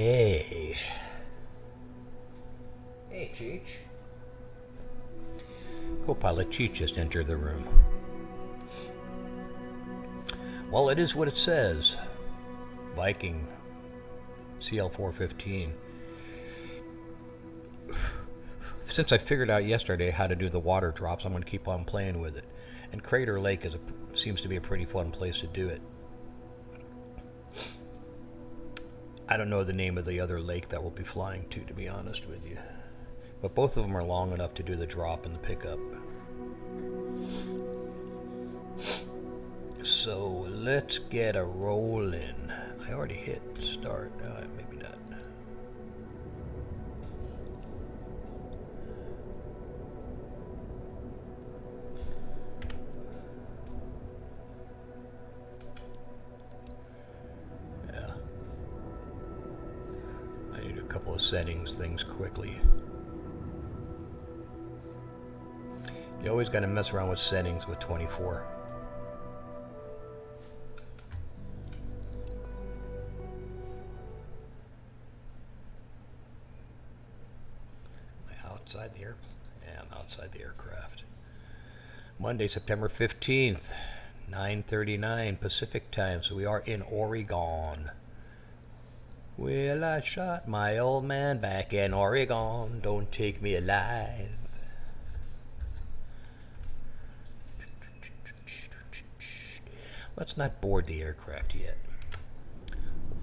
Hey. Hey, Cheech. Co-pilot Cheech just entered the room. Well, it is what it says. Viking. CL415. Since I figured out yesterday how to do the water drops, I'm going to keep on playing with it. And Crater Lake seems to be a pretty fun place to do it. I don't know the name of the other lake that we'll be flying to be honest with you. But both of them are long enough to do the drop and the pickup. So let's get a rolling. I already hit start. Maybe not. Yeah. I need a couple of settings things quickly. You always got to mess around with settings with 24. Outside the airplane? Yeah, I'm outside the aircraft. Monday, September 15th, 9:39 Pacific time, so we are in Oregon. Well, I shot my old man back in Oregon. Don't take me alive. Let's not board the aircraft yet.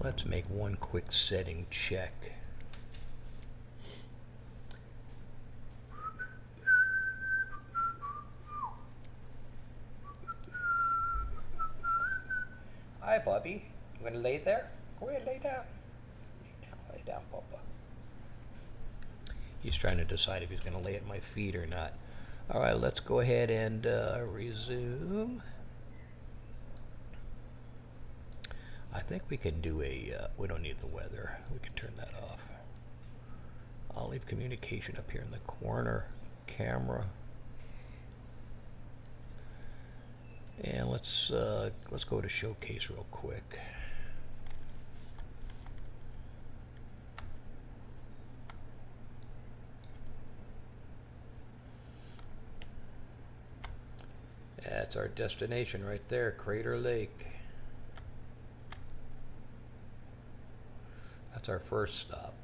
Let's make one quick setting check. Hi, Bobby. You gonna lay there? Go ahead, lay down. Lay down, Papa. He's trying to decide if he's gonna lay at my feet or not. All right, let's go ahead and resume. I think we can do we don't need the weather. We can turn that off. I'll leave communication up here in the corner. Camera. And let's go to showcase real quick. That's our destination right there, Crater Lake. That's our first stop.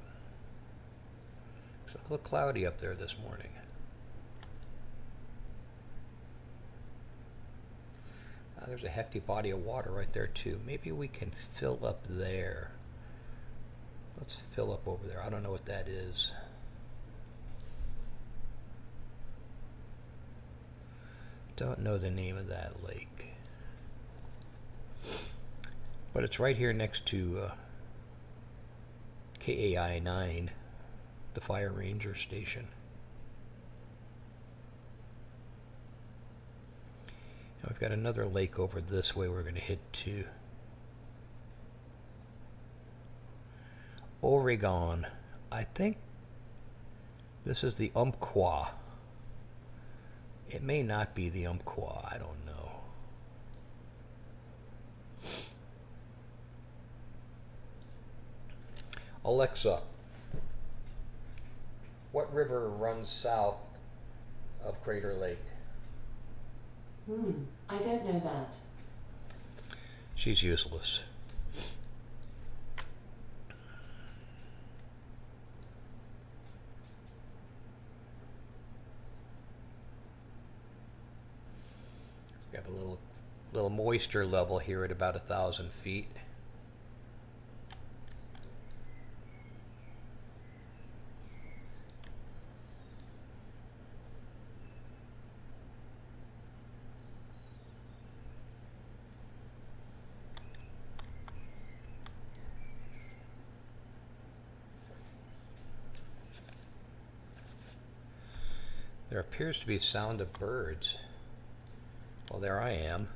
It's a little cloudy up there this morning. There's a hefty body of water right there too. Maybe we can fill up there. Let's fill up over there. I don't know what that is. Don't know the name of that lake. But it's right here next to KAI9, the Fire Ranger station. And we've got another lake over this way we're going to hit to. Oregon. I think this is the Umpqua. It may not be the Umpqua. I don't know. Alexa, what river runs south of Crater Lake? I don't know that. She's useless. We have a little moisture level here at about 1,000 feet. There appears to be sound of birds. Well, there I am.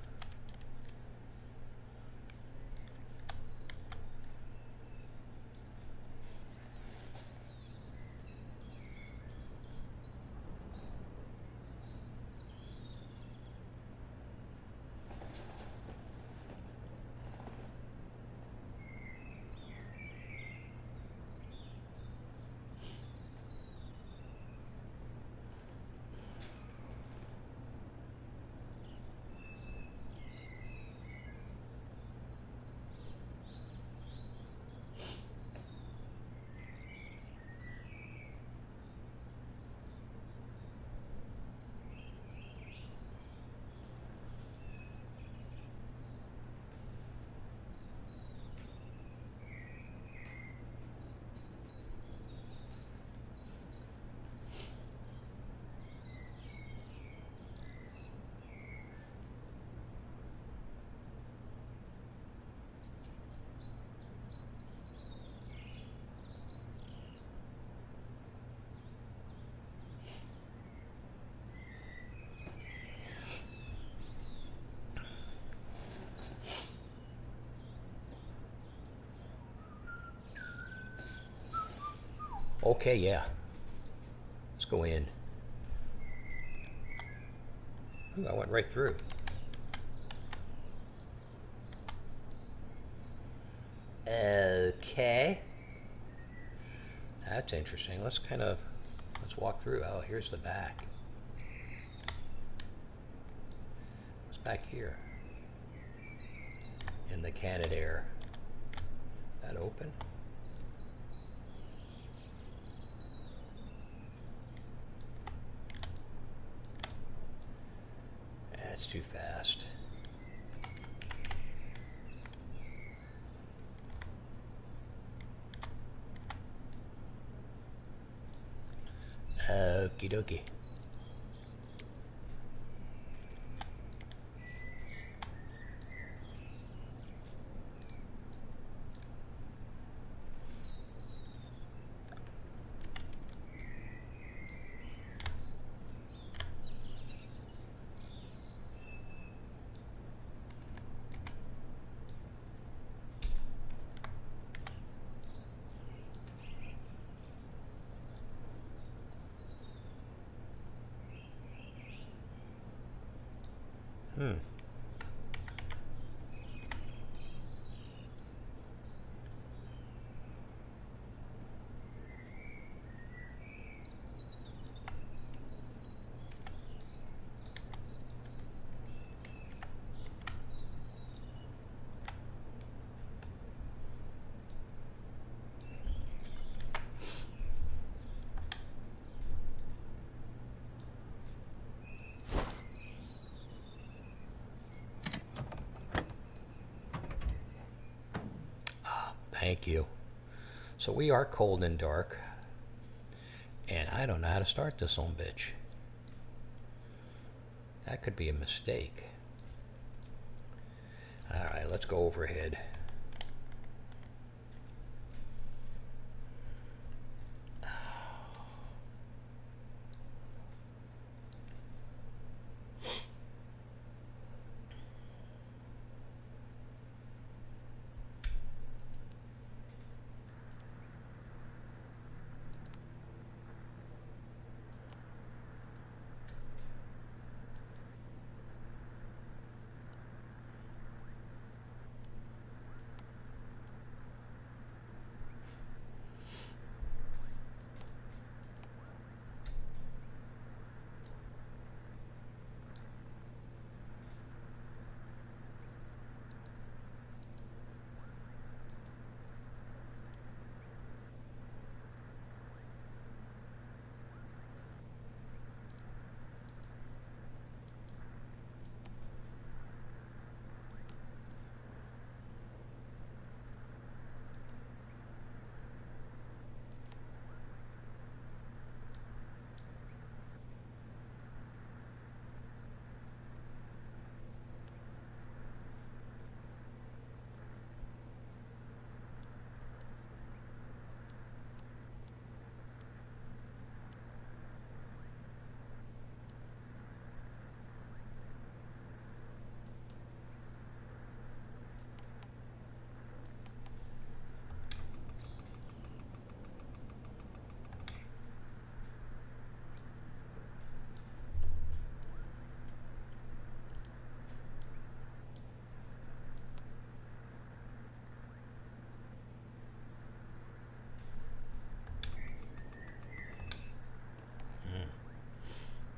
Okay, yeah. Let's go in. Ooh, I went right through. Okay. That's interesting. Let's walk through. Oh, here's the back. What's back here? In the Canadair. That open? That's too fast. Okie dokie. Hmm. Thank you. So we are cold and dark, and I don't know how to start this old bitch. That could be a mistake. Alright, let's go overhead.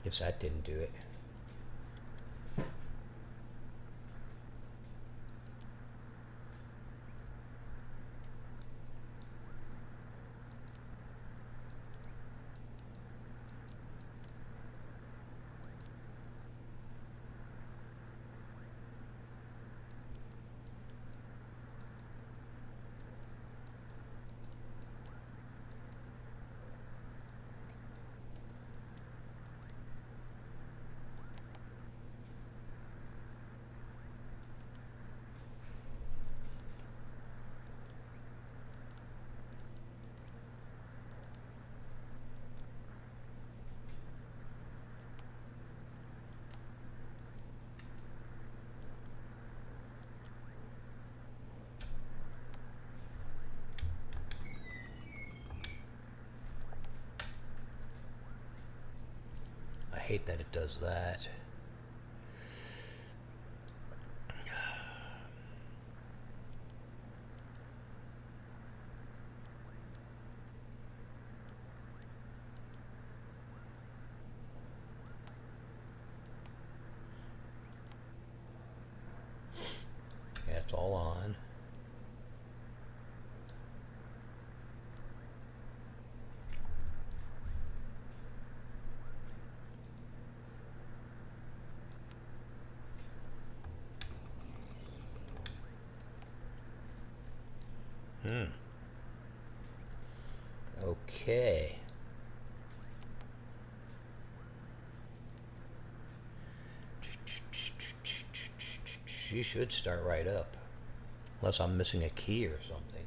Guess that didn't do it. hate that it does that. Yeah, it's all on. Okay. She should start right up. Unless I'm missing a key or something.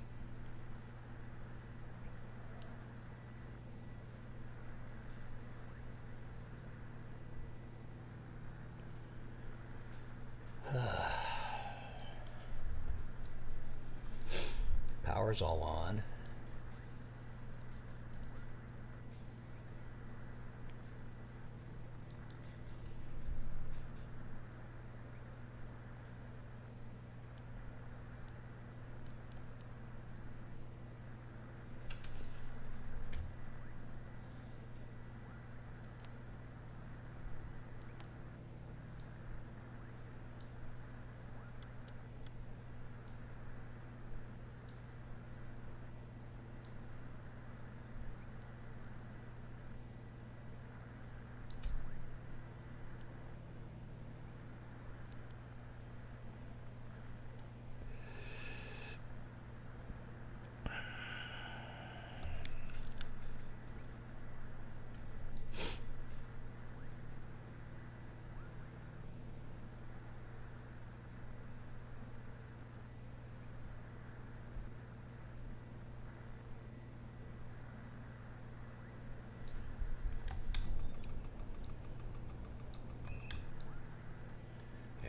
Power's all on.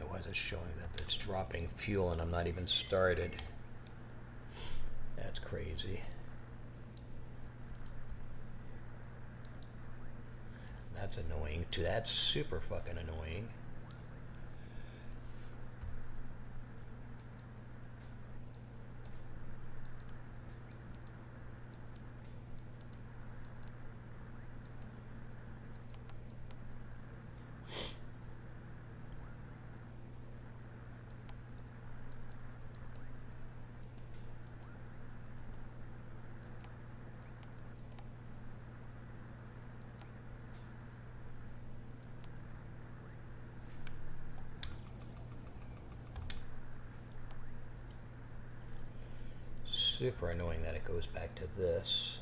Why is it showing that it's dropping fuel and I'm not even started? That's crazy. That's annoying too. That's super fucking annoying. Super annoying that it goes back to this.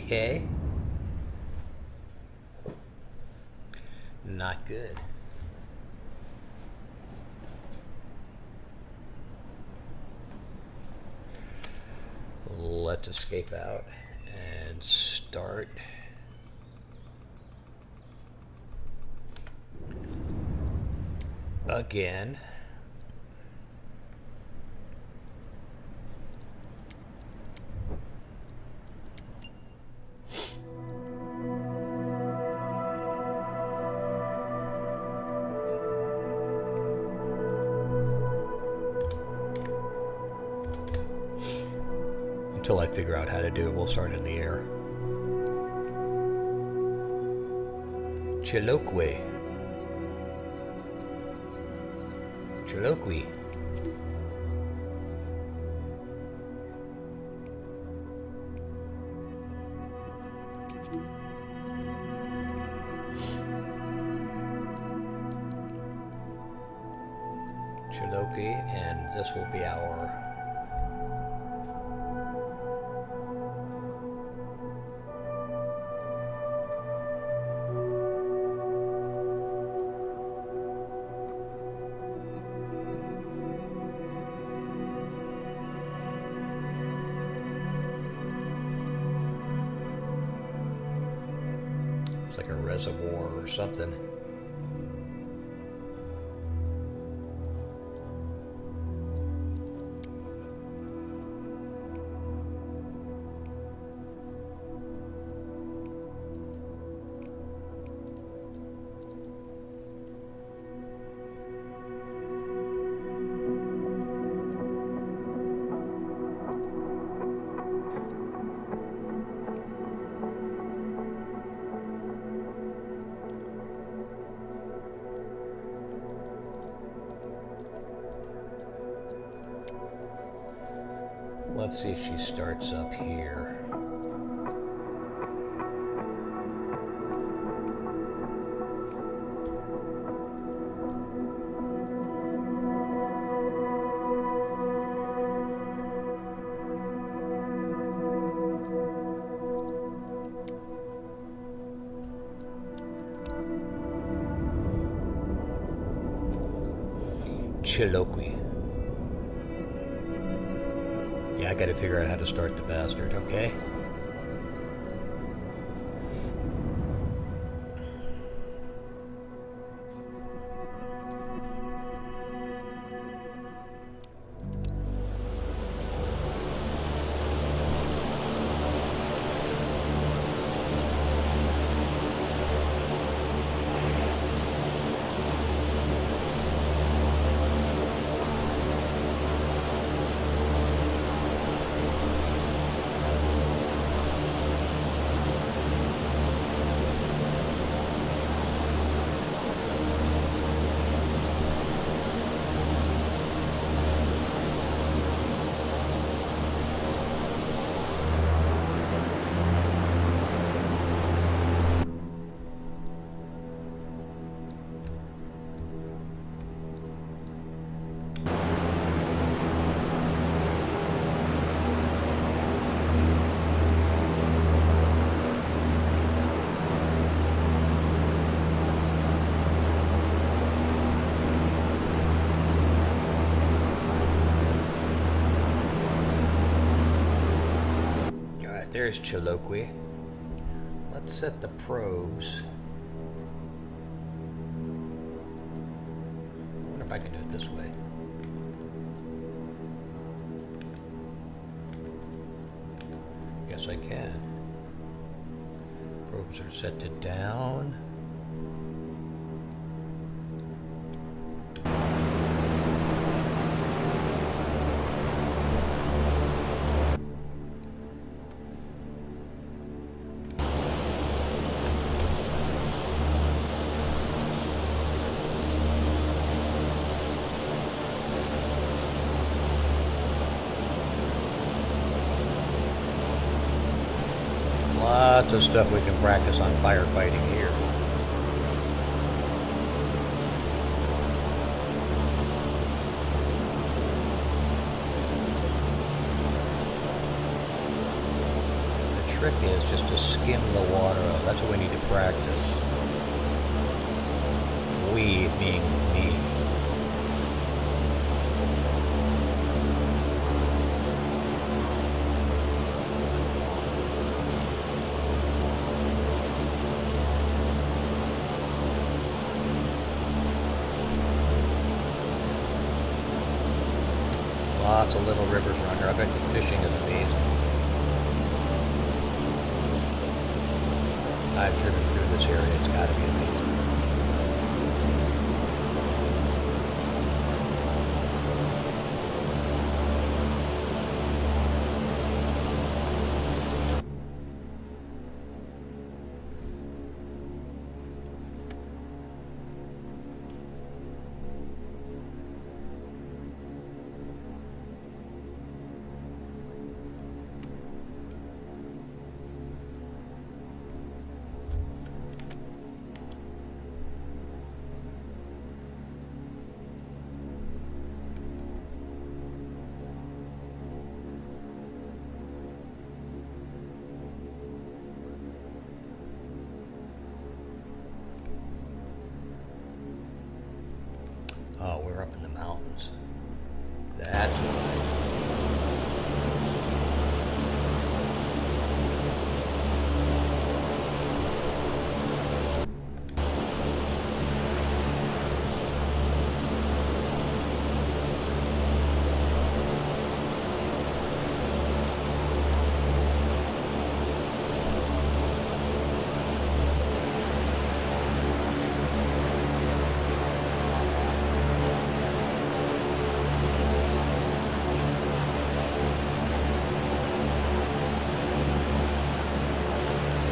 Okay. Not good. Let's escape out and start. Again. Until I figure out how to do it, we'll start in the air. Chilokwe. Chilokwe. Chilokwe, and this will be our It's like a reservoir or something. Let's see if she starts up here. Chiloquy. Yeah, I gotta figure out how to start the bastard, okay? There's Chiloquy. Let's set the probes. I wonder if I can do it this way. Yes, I can. Probes are set to down. Lots of stuff we can practice on firefighting here. The trick is just to skim the water out. That's what we need to practice. We being me. Lots of little rivers around here. I bet the fishing is amazing. I've driven through this area. It's got to be amazing. Oh, we're up in the mountains. That's why.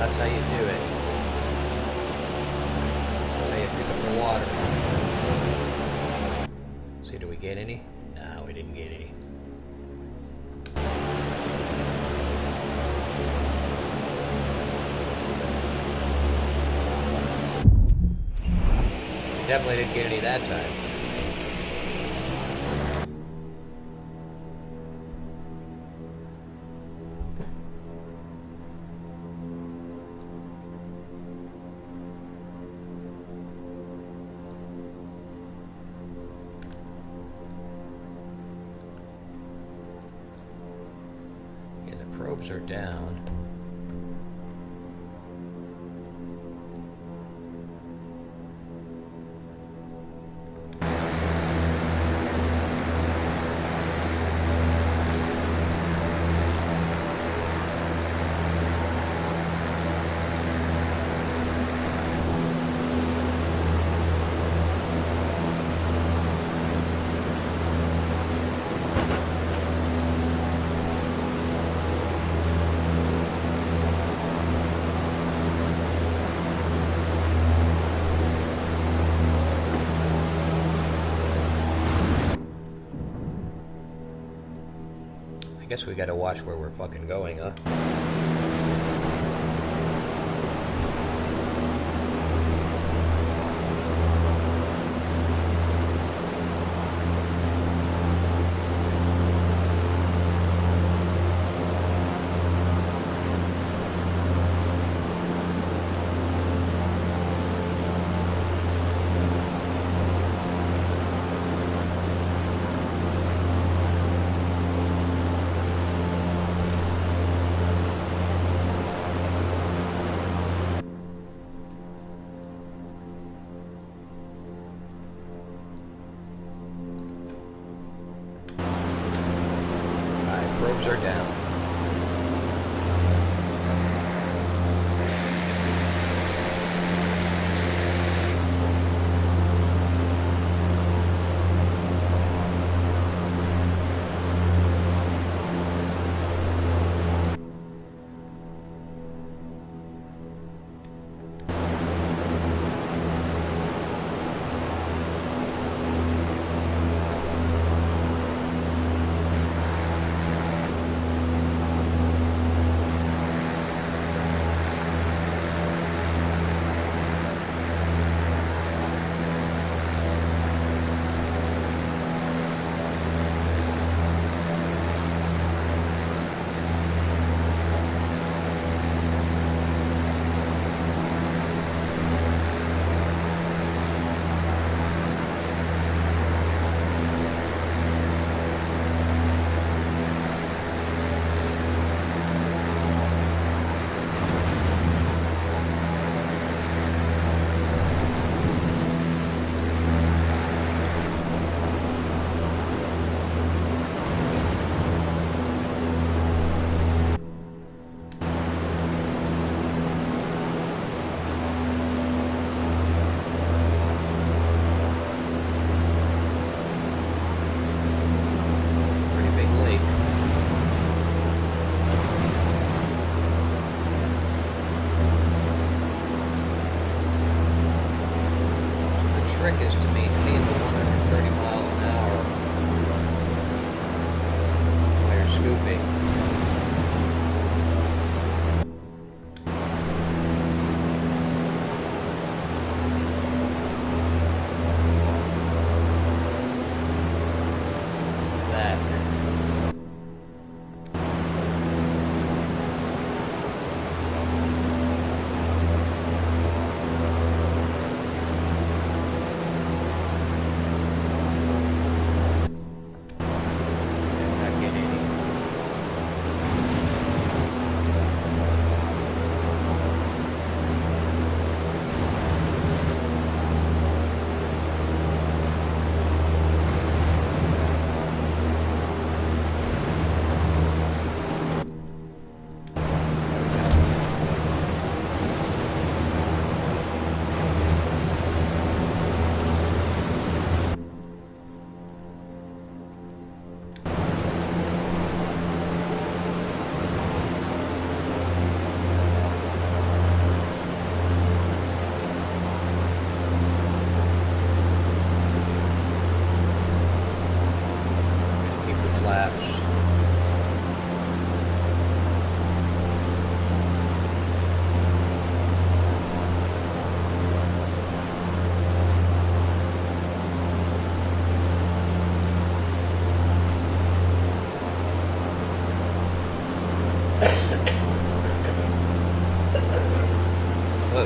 That's how you do it. That's how you pick up the water. See, do we get any? No, we didn't get any. Definitely didn't get any that time. Yeah, the probes are down. I guess we gotta watch where we're fucking going, huh?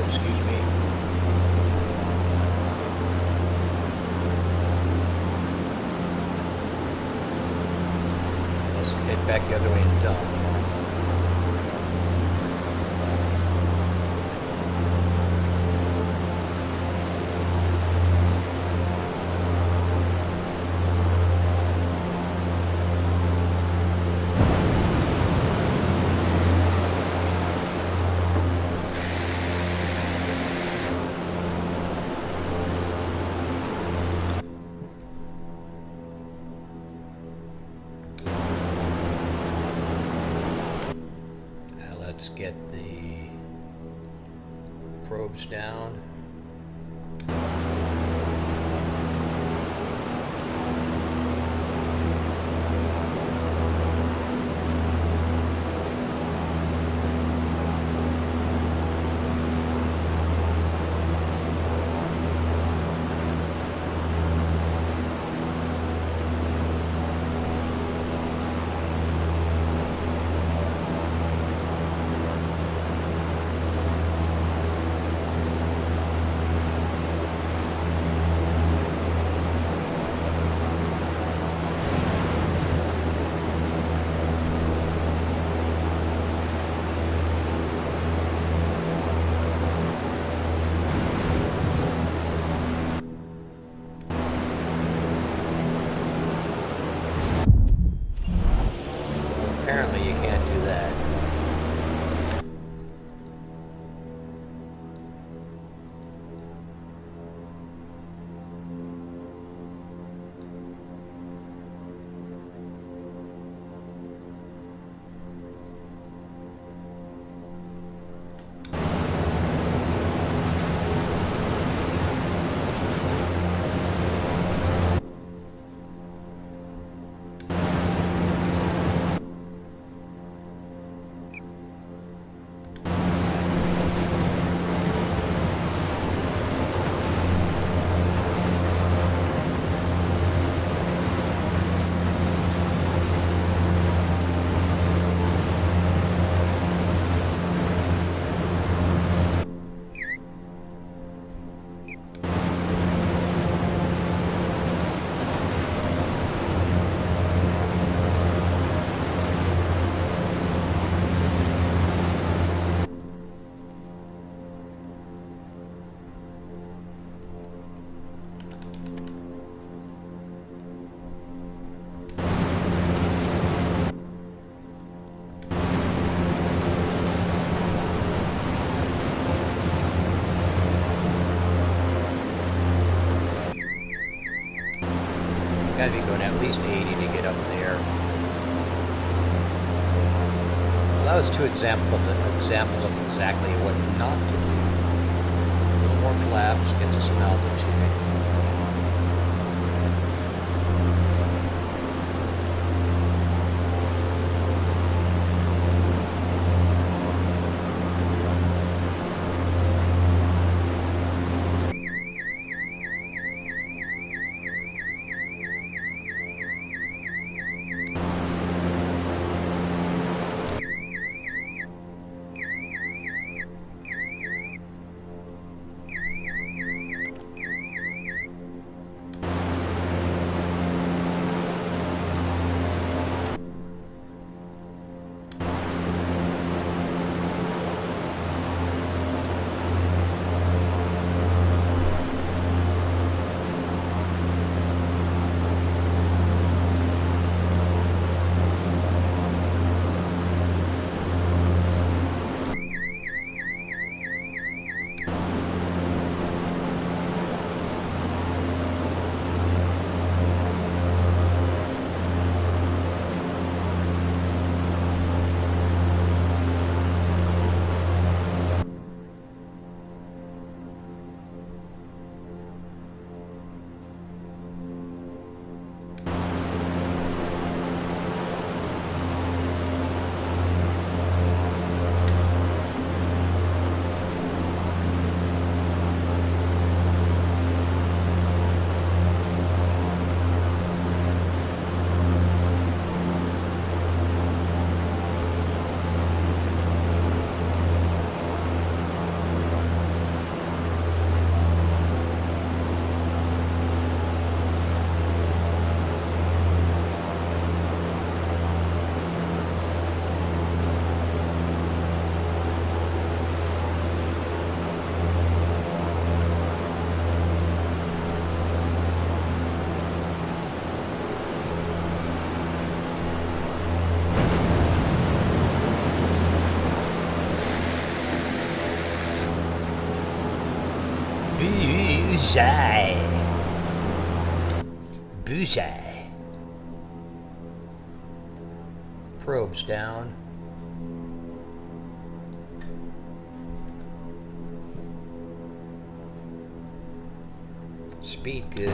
excuse me. Let's head back the other way and dump. Let's get the probes down. Apparently you can't do that. Gotta be going at least 80 to get up there. Well, that was two examples of exactly what not to do. A little more flaps gets us some altitude. Bullseye. Bullseye. Probes down. Speed good.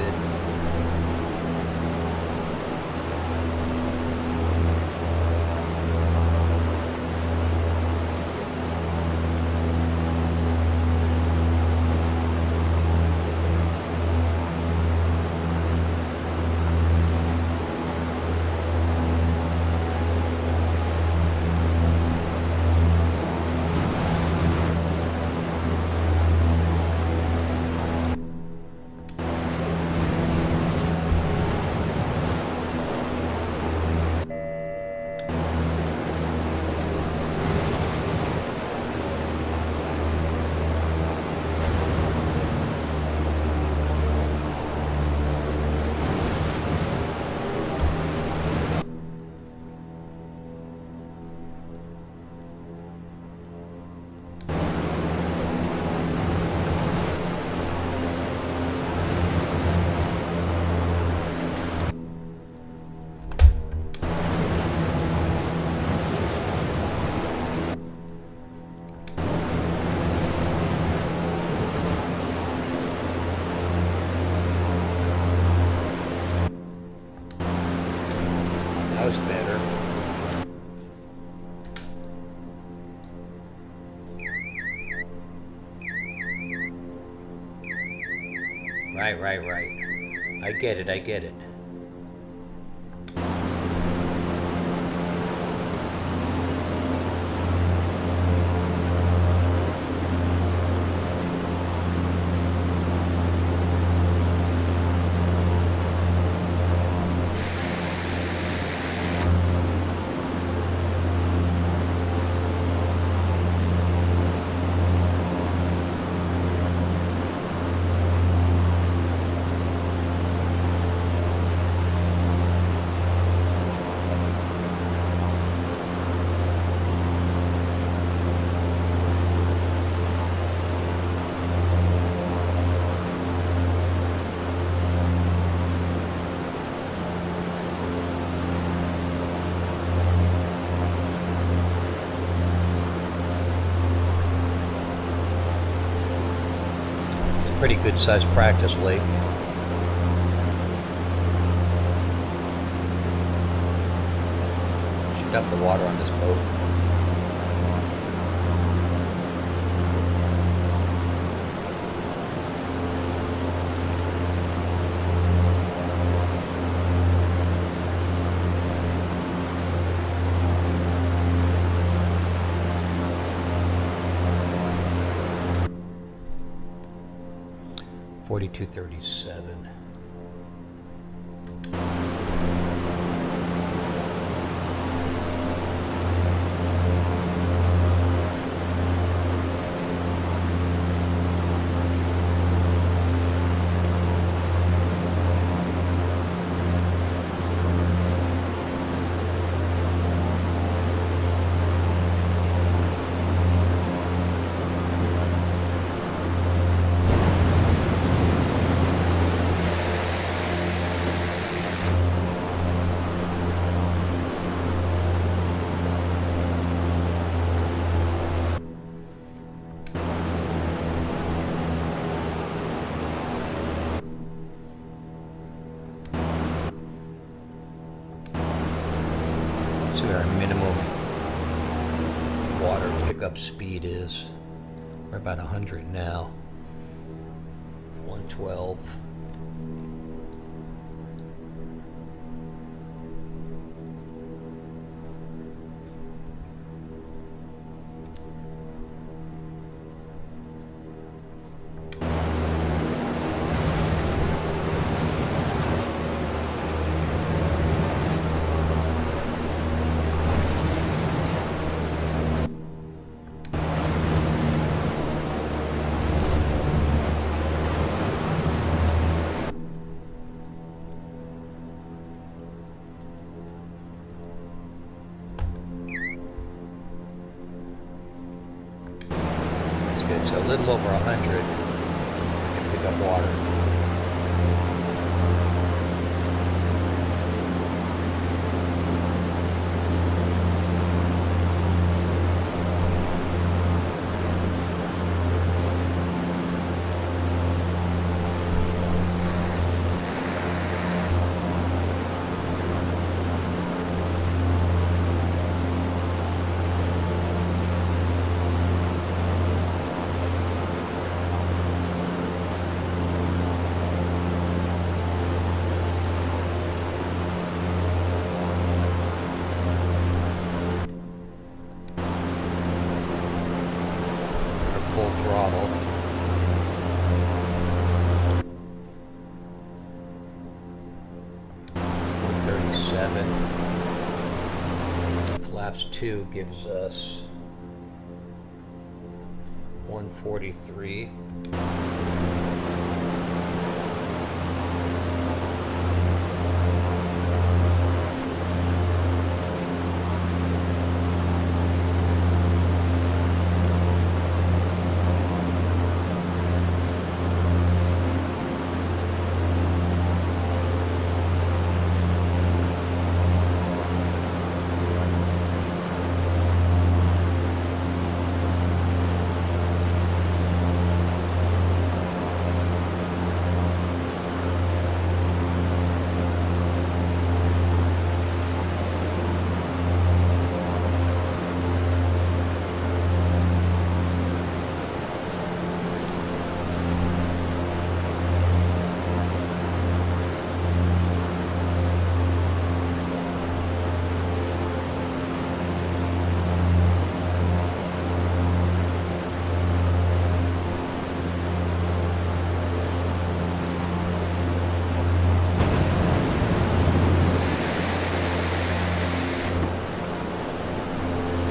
That was better. Right. I get it. 'Cause pretty good sized practice lake. Should dump the water on this boat. $42.37. So our minimum water pickup speed is. We're about 100 now. 112. That's good. So a little over 100. pick up water. Full throttle. Flaps 2 gives us 143.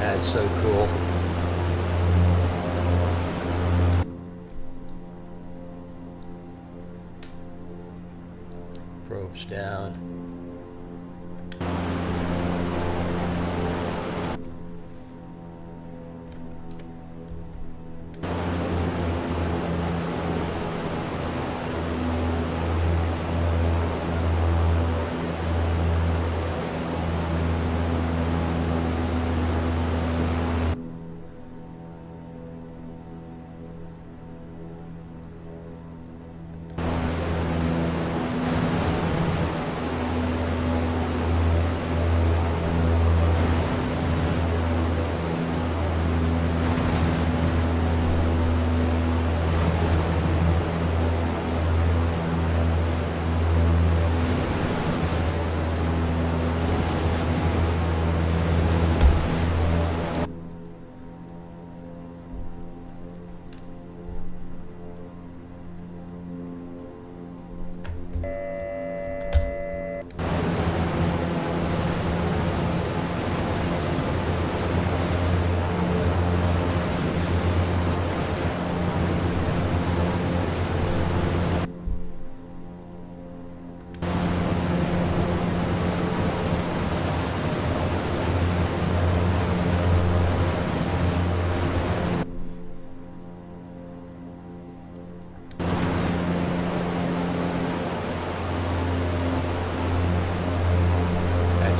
That's so cool. Probes down.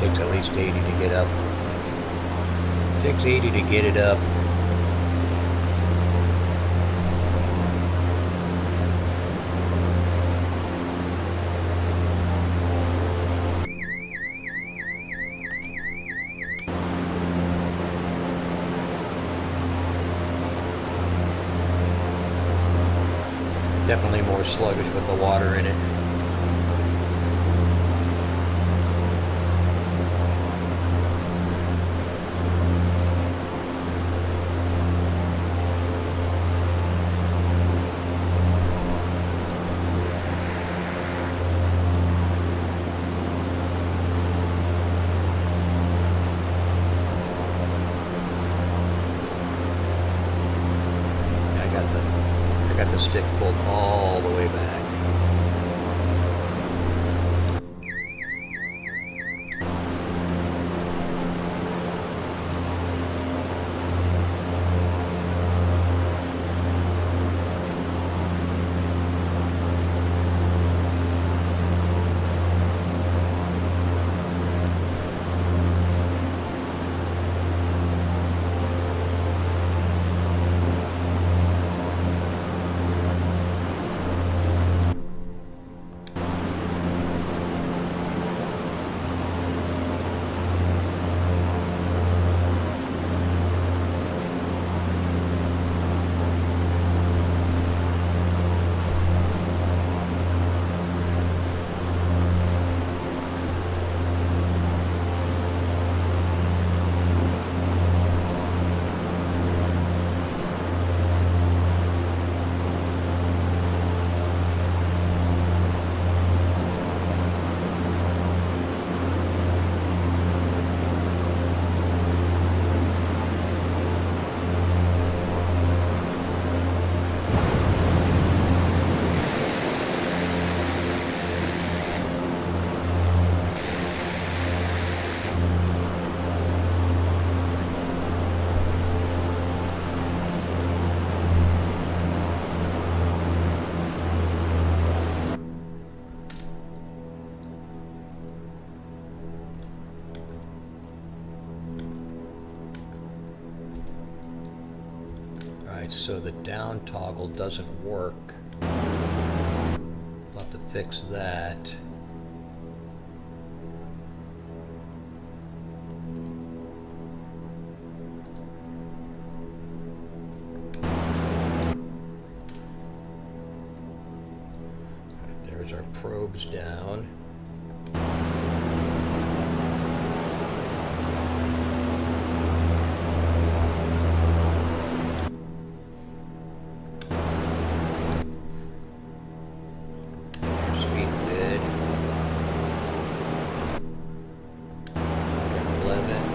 Takes at least 80 to get up. Takes 80 to get it up. Definitely more sluggish with the water in it. I got the stick pulled all the way back. Alright, so the down toggle doesn't work. We'll have to fix that. There's our probes down. Speed lid. 111.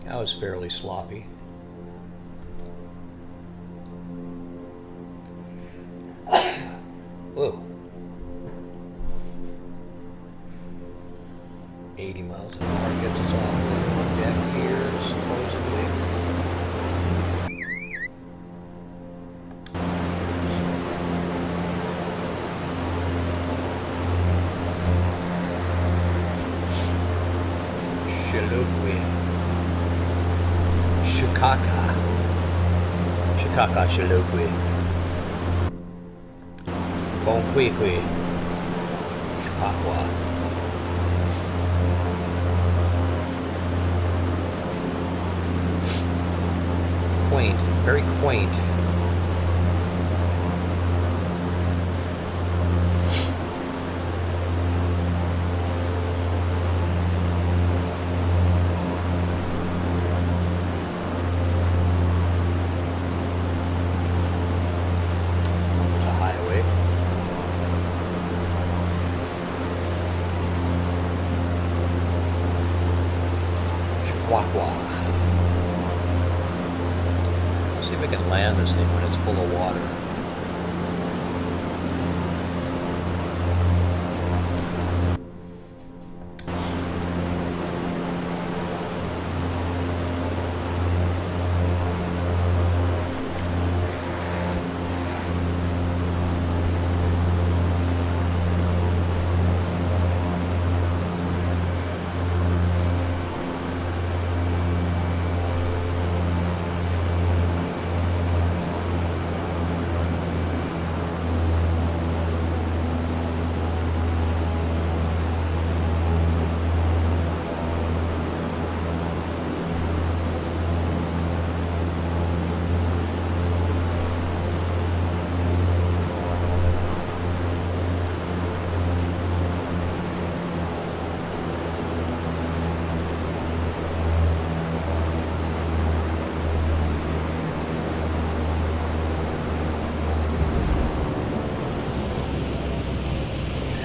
That was fairly sloppy. Whoa. 80 miles an hour gets us off the deck here, supposedly. Shikaka Shalukwi. Bonquiqui. Chipakwa. Quaint, very quaint. See if we can land this thing when it's full of water.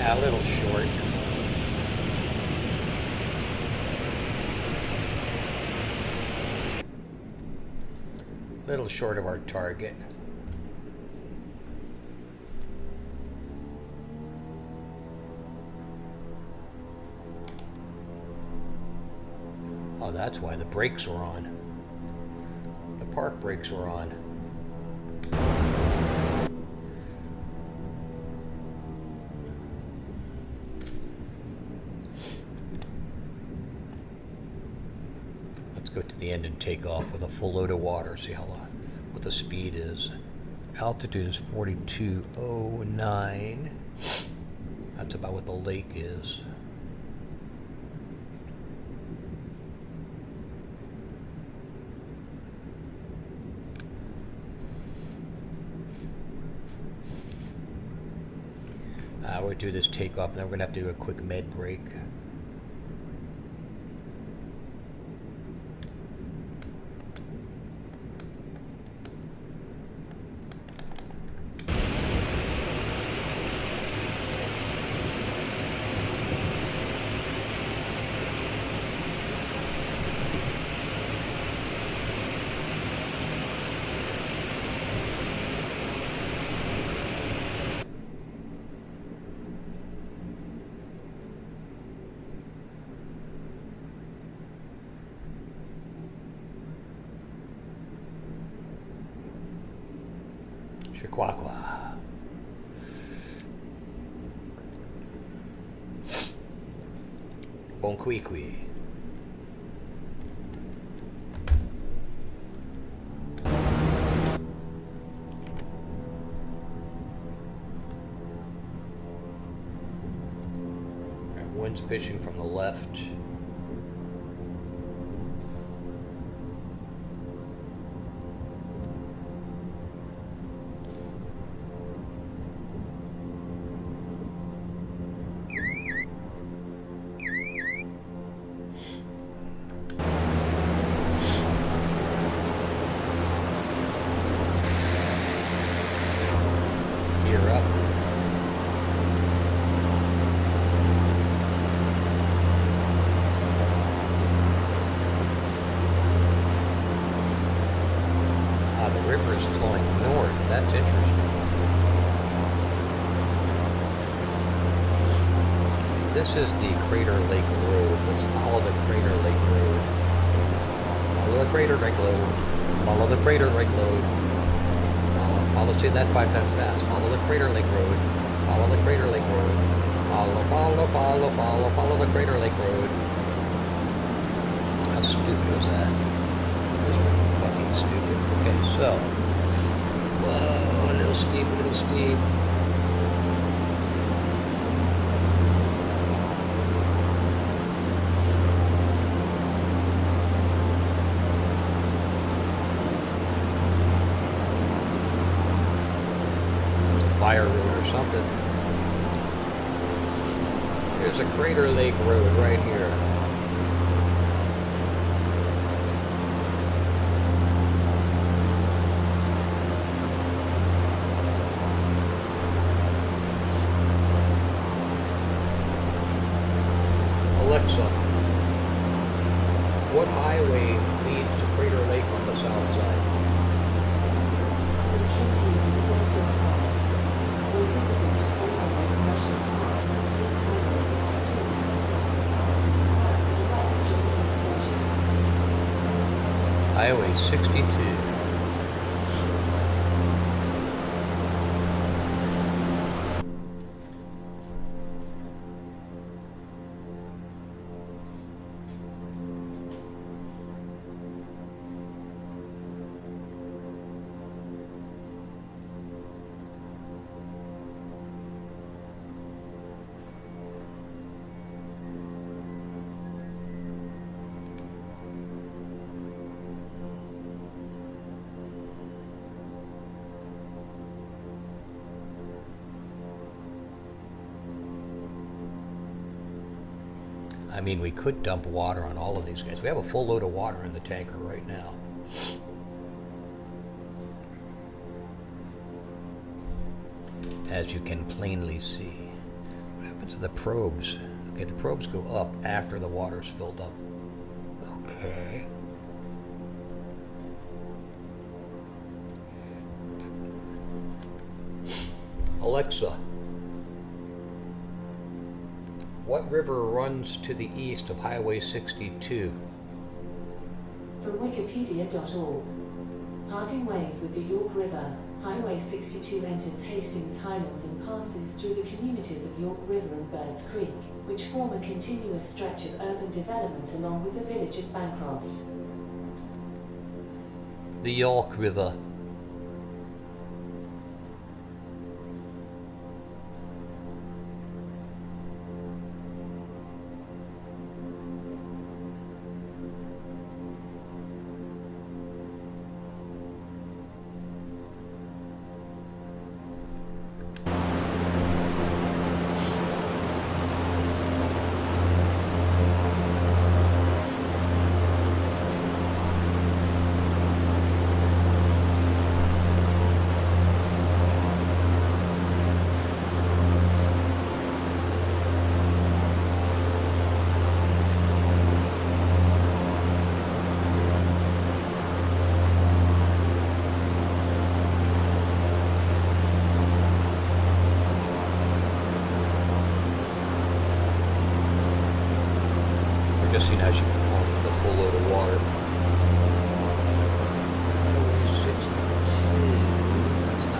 A little short. Little short of our target. Oh, that's why the brakes were on. The park brakes were on. Let's go to the end and take off with a full load of water. See how what the speed is. Altitude is 4209. That's about what the lake is. We'll do this takeoff, and then we're going to have to do a quick med break. Chihuahua. Bonquiqui. Wind's pitching from the left. This is the Crater Lake Road. Let's follow the Crater Lake Road. Follow the Crater Lake Road. Follow the Crater Lake Road. Follow, say that 5 times fast. Follow the Crater Lake Road. Follow the Crater Lake Road. Follow the Crater Lake Road. How stupid was that? That was fucking stupid. Okay, so. Whoa, a little steep, a little steep. Fire road or something. There's a Crater Lake Road right here. Alexa, what highway leads to Crater Lake on the south side? Highway 62. I mean, we could dump water on all of these guys. We have a full load of water in the tanker right now. As you can plainly see. What happens to the probes? Okay, the probes go up after the water's filled up. Okay. Alexa, what river runs to the east of Highway 62? From Wikipedia.org. Parting ways with the York River, Highway 62 enters Hastings Highlands and passes through the communities of York River and Birds Creek, which form a continuous stretch of urban development along with the village of Bancroft. The York River. Just seen how she performed with a full load of water. Highway 62.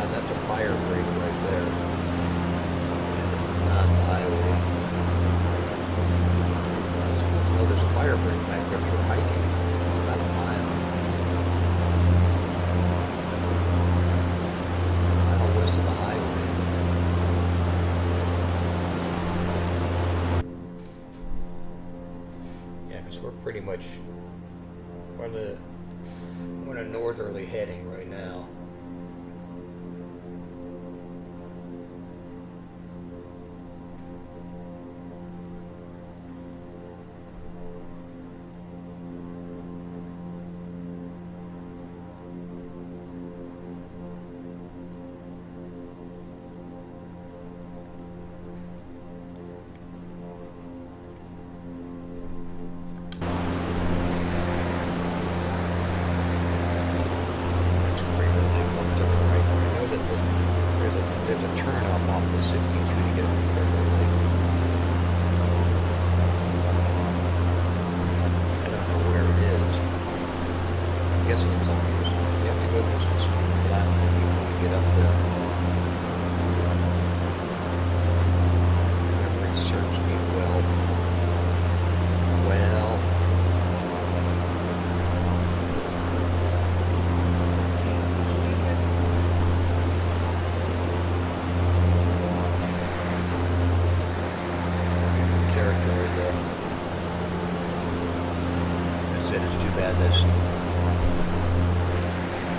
That's a fire break right there. Not the highway. No, there's a fire break back there for hiking. It's about a mile. A mile west of the highway. We're pretty much on a northerly heading right now. There's a turn off the 62 to get up to Crater Lake. I don't know where it is. I guess it's up here. You have to go through some steep flat before you get up there. Memory serves me well.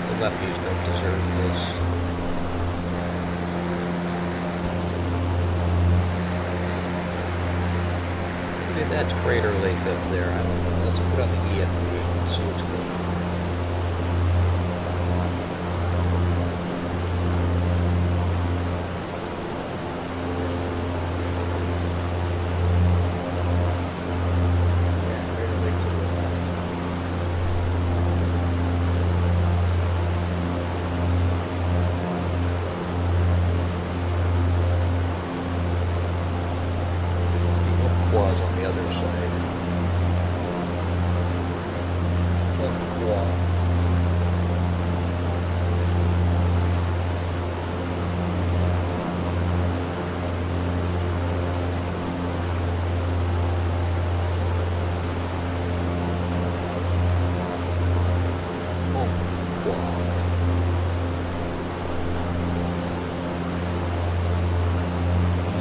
The lefties don't deserve this. Maybe that's Crater Lake up there. I don't know. Let's put on the EFB and see what's going on. On the other side.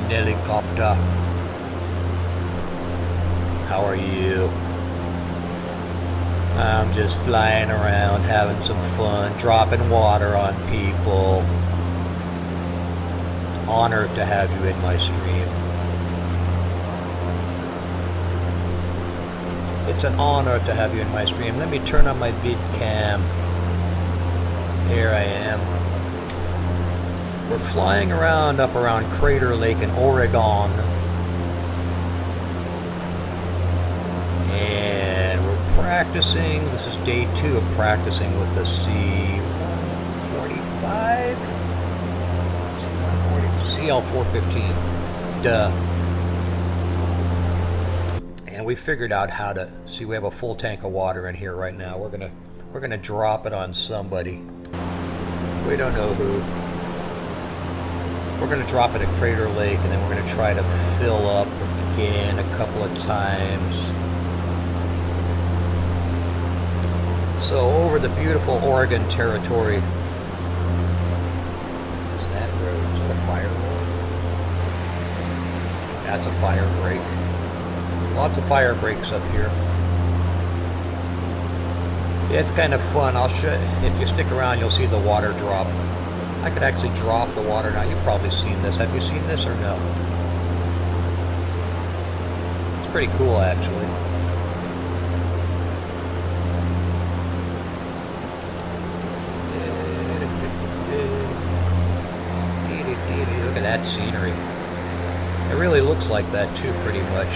Helicopter. How are you? I'm just flying around, having some fun, dropping water on people. Honored to have you in my stream. It's an honor to have you in my stream. Let me turn on my vid cam. Here I am. We're flying around up around Crater Lake in Oregon. And we're practicing. This is day 2 of practicing with the C-145? CL-415. Duh. And we figured out how to see. We have a full tank of water in here right now. We're We're going to drop it on somebody. We don't know who. We're going to drop it at Crater Lake, and then we're going to try to fill up again a couple of times. So over the beautiful Oregon territory. What's that road? Is that a fire road? That's a fire break. Lots of fire breaks up here. Yeah, it's kind of fun. I'll show. If you stick around, you'll see the water drop. I could actually drop the water now. You've probably seen this. Have you seen this or no? It's pretty cool, actually. Look at that scenery. It really looks like that too, pretty much,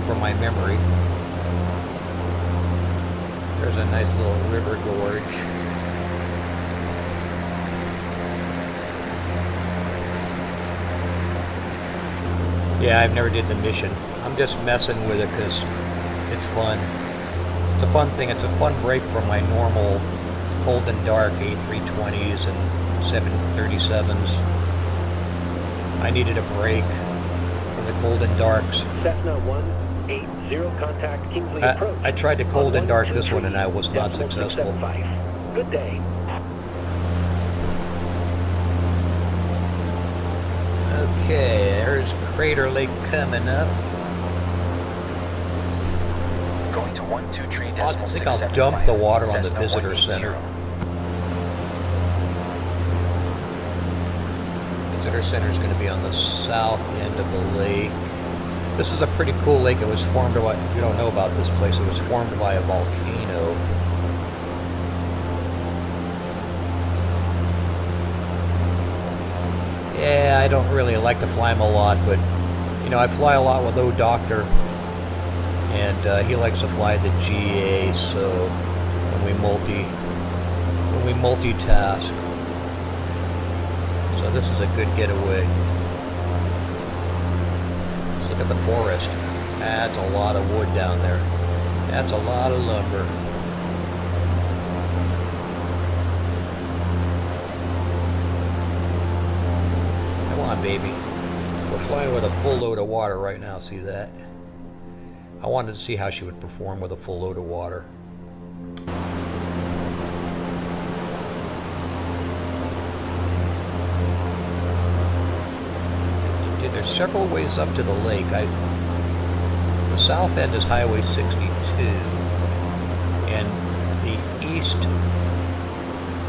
from my memory. There's a nice little river gorge. Yeah, I've never did the mission. I'm just messing with it because it's fun. It's a fun thing. It's a fun break from my normal cold and dark A320s and 737s. I needed a break from the cold and darks. Cessna 180, contact Kingsley approach. I tried to cold and dark this one and I was not successful. Good day. Okay, there's Crater Lake coming up. Going to 123.675. I think I'll dump the water on the visitor center. Visitor center is going to be on the south end of the lake. This is a pretty cool lake. It was formed by, if you don't know about this place, it was formed by a volcano. Yeah, I don't really like to fly them a lot, but you know, I fly a lot with O Doctor, and he likes to fly the GA. So when we multitask, so this is a good getaway. Let's look at the forest. That's a lot of wood down there. That's a lot of lumber. Come on, baby. We're flying with a full load of water right now. See that? I wanted to see how she would perform with a full load of water. There's several ways up to the lake. The south end is Highway 62, and the east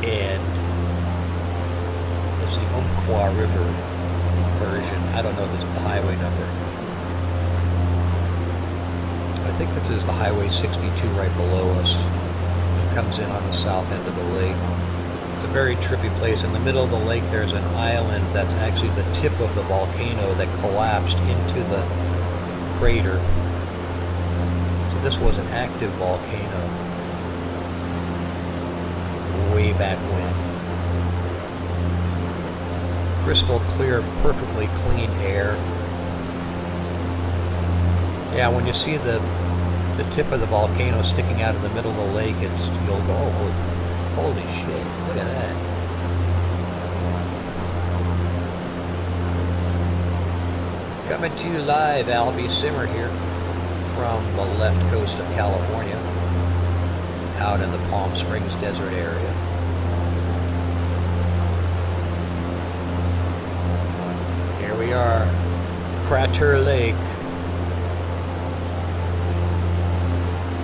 end is the Umpqua River version. I don't know the highway number. I think this is the Highway 62 right below us. It comes in on the south end of the lake. It's a very trippy place. In the middle of the lake there's an island that's actually the tip of the volcano that collapsed into the crater. So this was an active volcano way back when. Crystal clear, perfectly clean air. Yeah, when you see the tip of the volcano sticking out of the middle of the lake, you'll go, oh, holy shit, look at that. Coming to you live, Albie Simmer here from the left coast of California, out in the Palm Springs desert area. Here we are, Crater Lake.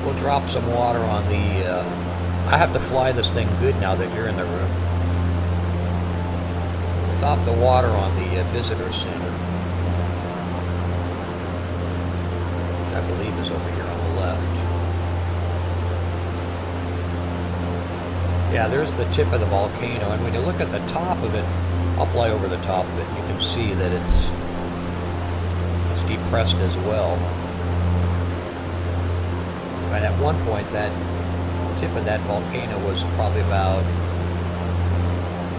We'll drop some water on the, I have to fly this thing good now that you're in the room. We'll drop the water on the visitor center. Which I believe is over here on the left. Yeah, there's the tip of the volcano, and when you look at the top of it, I'll fly over the top of it, you can see that it's depressed as well. Right at one point, that tip of that volcano was probably about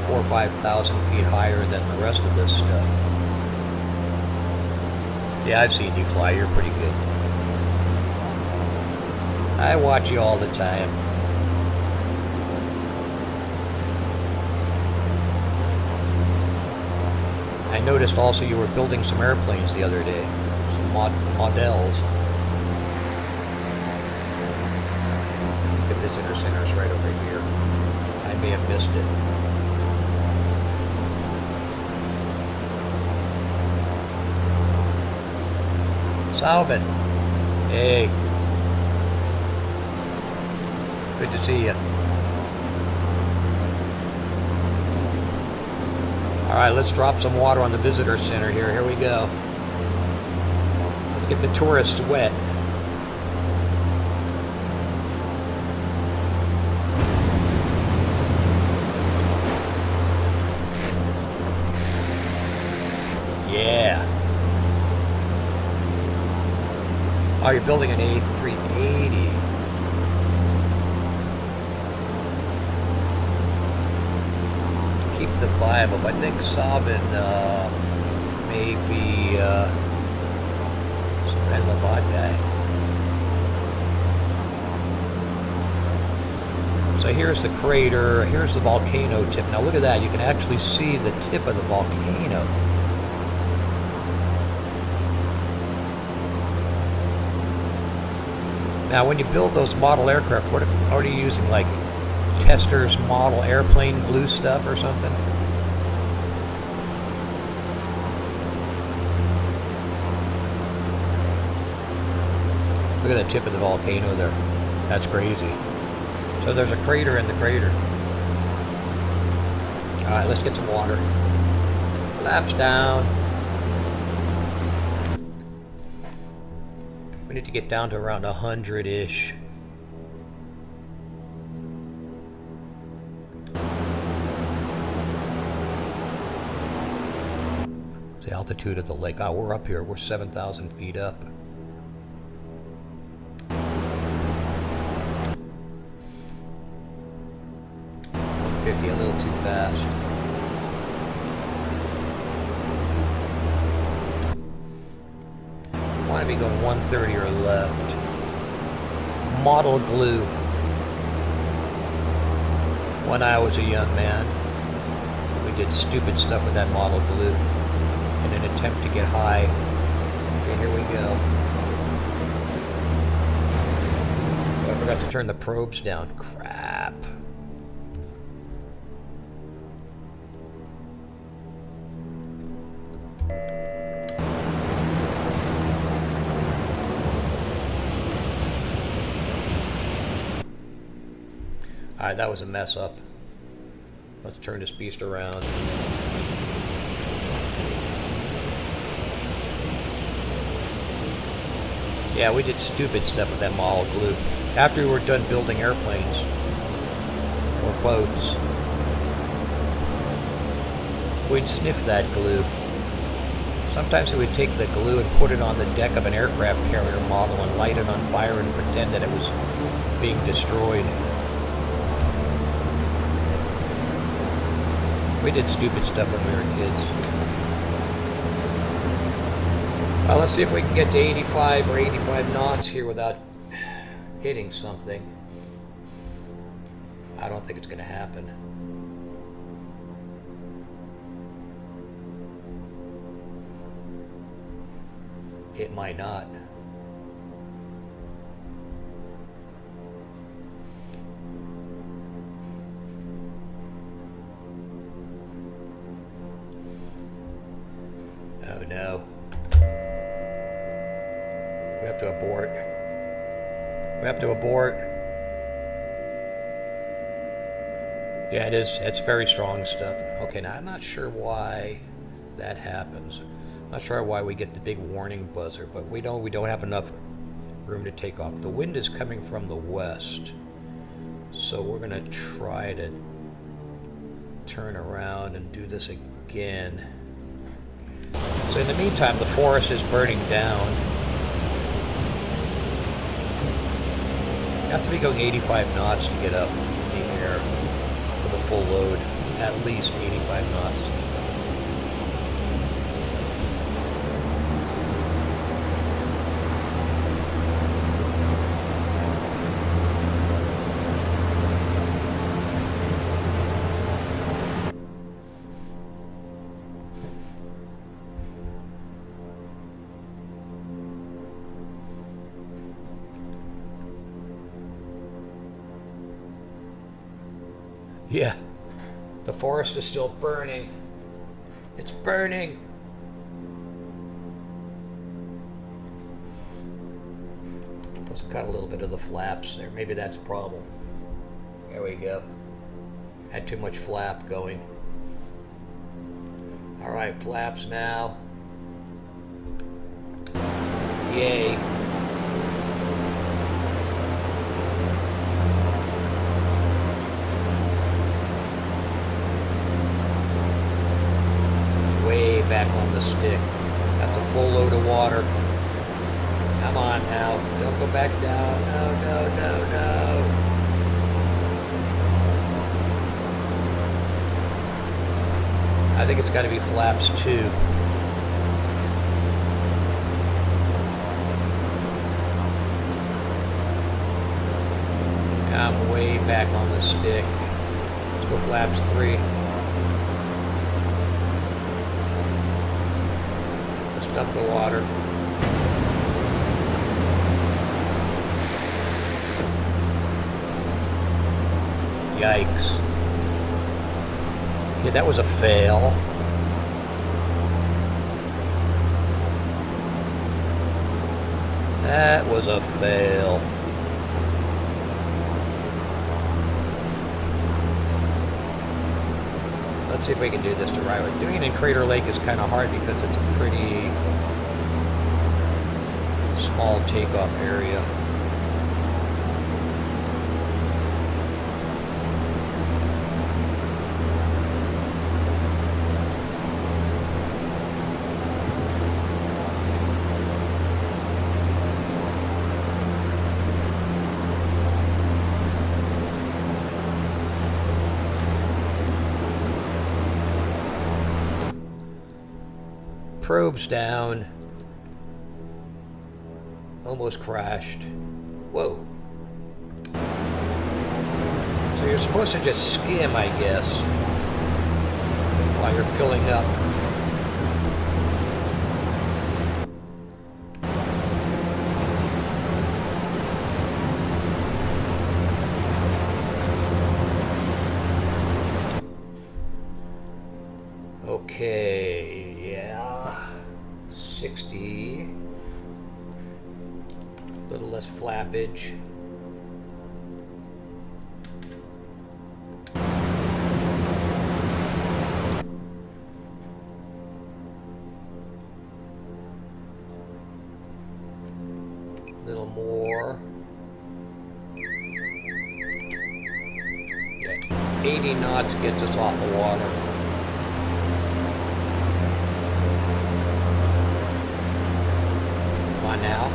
4,000 or 5,000 feet higher than the rest of this stuff. Yeah, I've seen you fly. You're pretty good. I watch you all the time. I noticed also you were building some airplanes the other day. Some models. The visitor center is right over here. I may have missed it. Salvin. Hey. Good to see you. Alright, let's drop some water on the visitor center here. Here we go. Let's get the tourists wet. Yeah. Oh, you're building an A380. Keep the vibe up. I think Sabin may be some kind of a bot guy. So here's the crater. Here's the volcano tip. Now look at that. You can actually see the tip of the volcano. Now, when you build those model aircraft, what are you using? Like Tester's model airplane glue stuff or something? Look at the tip of the volcano there. That's crazy. So there's a crater in the crater. Alright, let's get some water. Laps down. We need to get down to around 100-ish. It's the altitude of the lake. Oh, we're up here. We're 7,000 feet up. 50, a little too fast. I want to be going 130 or left. Model glue. When I was a young man, we did stupid stuff with that model glue in an attempt to get high. Okay, here we go. Oh, I forgot to turn the probes down. Crap. Alright, that was a mess up. Let's turn this beast around. Yeah, we did stupid stuff with that model glue. After we were done building airplanes or boats, we'd sniff that glue. Sometimes we would take the glue and put it on the deck of an aircraft carrier model and light it on fire and pretend that it was being destroyed. We did stupid stuff when we were kids. Well, let's see if we can get to 85 or 85 knots here without hitting something. I don't think it's going to happen. It might not. Oh no. We have to abort. We have to abort. Yeah, it is. It's very strong stuff. Okay, now I'm not sure why that happens. I'm not sure why we get the big warning buzzer, but we don't have enough room to take off. The wind is coming from the west, so we're gonna try to turn around and do this again. So in the meantime, the forest is burning down. You have to be going 85 knots to get up in the air with a full load. At least 85 knots. Yeah. The forest is still burning. It's burning. Plus, got a little bit of the flaps there. Maybe that's a problem. There we go. Had too much flap going. Alright, flaps now. Yay. Way back on the stick. That's a full load of water. Come on now. Don't go back down. No, no, no, no. I think it's got to be flaps too. I'm way back on the stick. Let's go flaps 3. Let's dump the water. Yikes. Okay, that was a fail. That was a fail. Let's see if we can do this the right way. Doing it in Crater Lake is kind of hard because it's a pretty small takeoff area. Probe's down. Almost crashed. Whoa. So you're supposed to just skim, I guess, while you're filling up. Okay, yeah. 60. A little less flappage. A little more. Yeah, 80 knots gets us off the water. Come on now,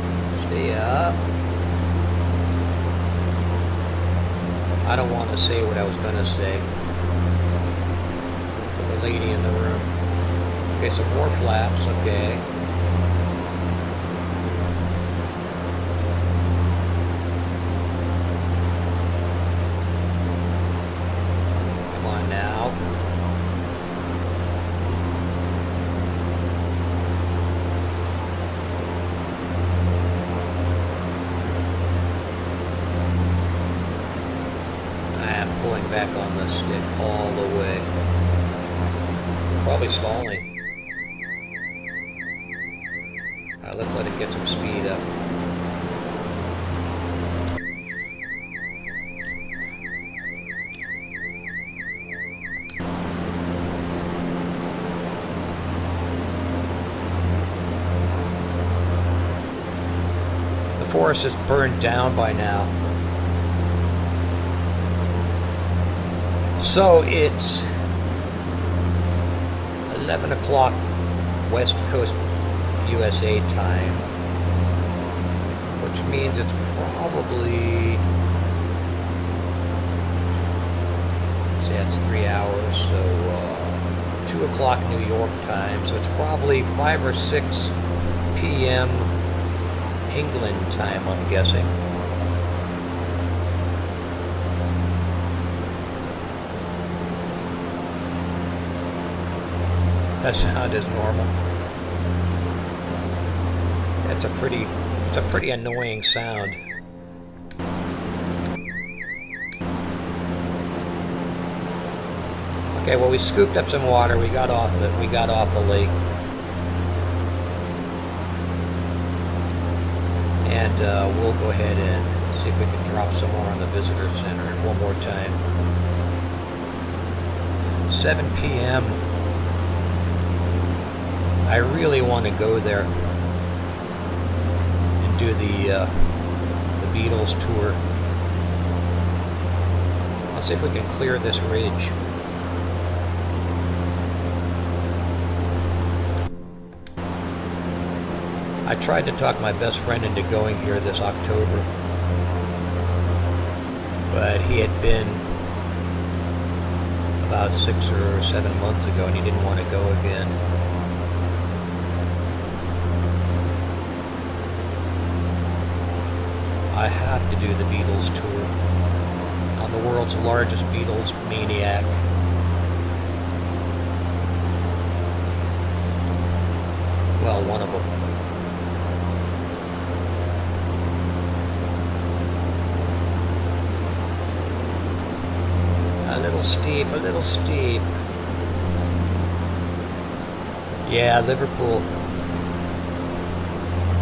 stay up. I don't want to say what I was going to say. For the lady in the room. Okay, some more flaps, okay. Come on now. Pulling back on the stick all the way. Probably stalling. Alright, let's let it get some speed up. The forest is burned down by now. So it's 11 o'clock West Coast USA time, which means it's probably, say that's 3 hours, so 2 o'clock New York time, so it's probably 5 or 6 p.m. England time, I'm guessing. That sound is normal. It's a pretty annoying sound. Okay, well, we scooped up some water. We got off the lake, and we'll go ahead and see if we can drop some more on the visitor center one more time. 7 p.m. I really want to go there and do the Beatles tour. Let's see if we can clear this ridge. I tried to talk my best friend into going here this October, but he had been about 6 or 7 months ago and he didn't want to go again. I have to do the Beatles tour. I'm the world's largest Beatles maniac. Well, one of them. A little steep, a little steep. Yeah, Liverpool.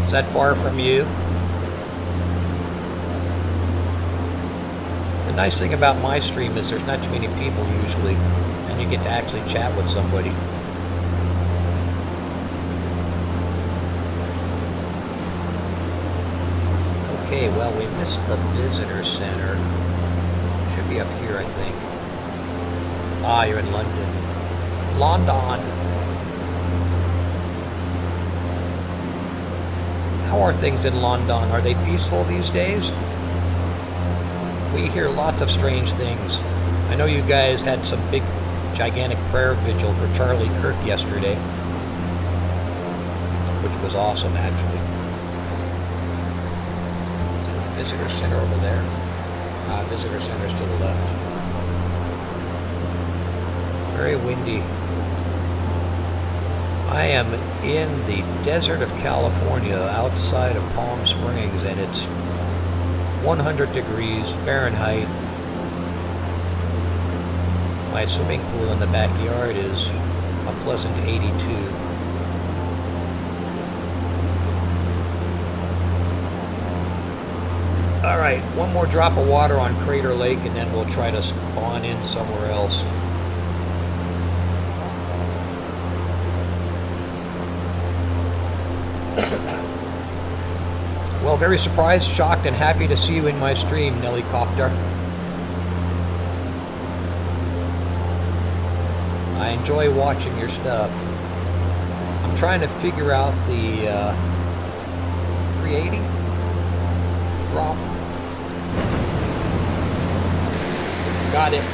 Is that far from you? The nice thing about my stream is there's not too many people usually, and you get to actually chat with somebody. Okay, well, we missed the visitor center. Should be up here, I think. Ah, you're in London. London. How are things in London? Are they peaceful these days? We hear lots of strange things. I know you guys had some big, gigantic prayer vigil for Charlie Kirk yesterday, which was awesome, actually. Visitor center over there. Visitor center's to the left. Very windy. I am in the desert of California outside of Palm Springs, and it's 100 degrees Fahrenheit. My swimming pool in the backyard is a pleasant 82. Alright, one more drop of water on Crater Lake and then we'll try to spawn in somewhere else. Well, very surprised, shocked, and happy to see you in my stream, Nellycopter. I enjoy watching your stuff. I'm trying to figure out the 380 drop. Got it.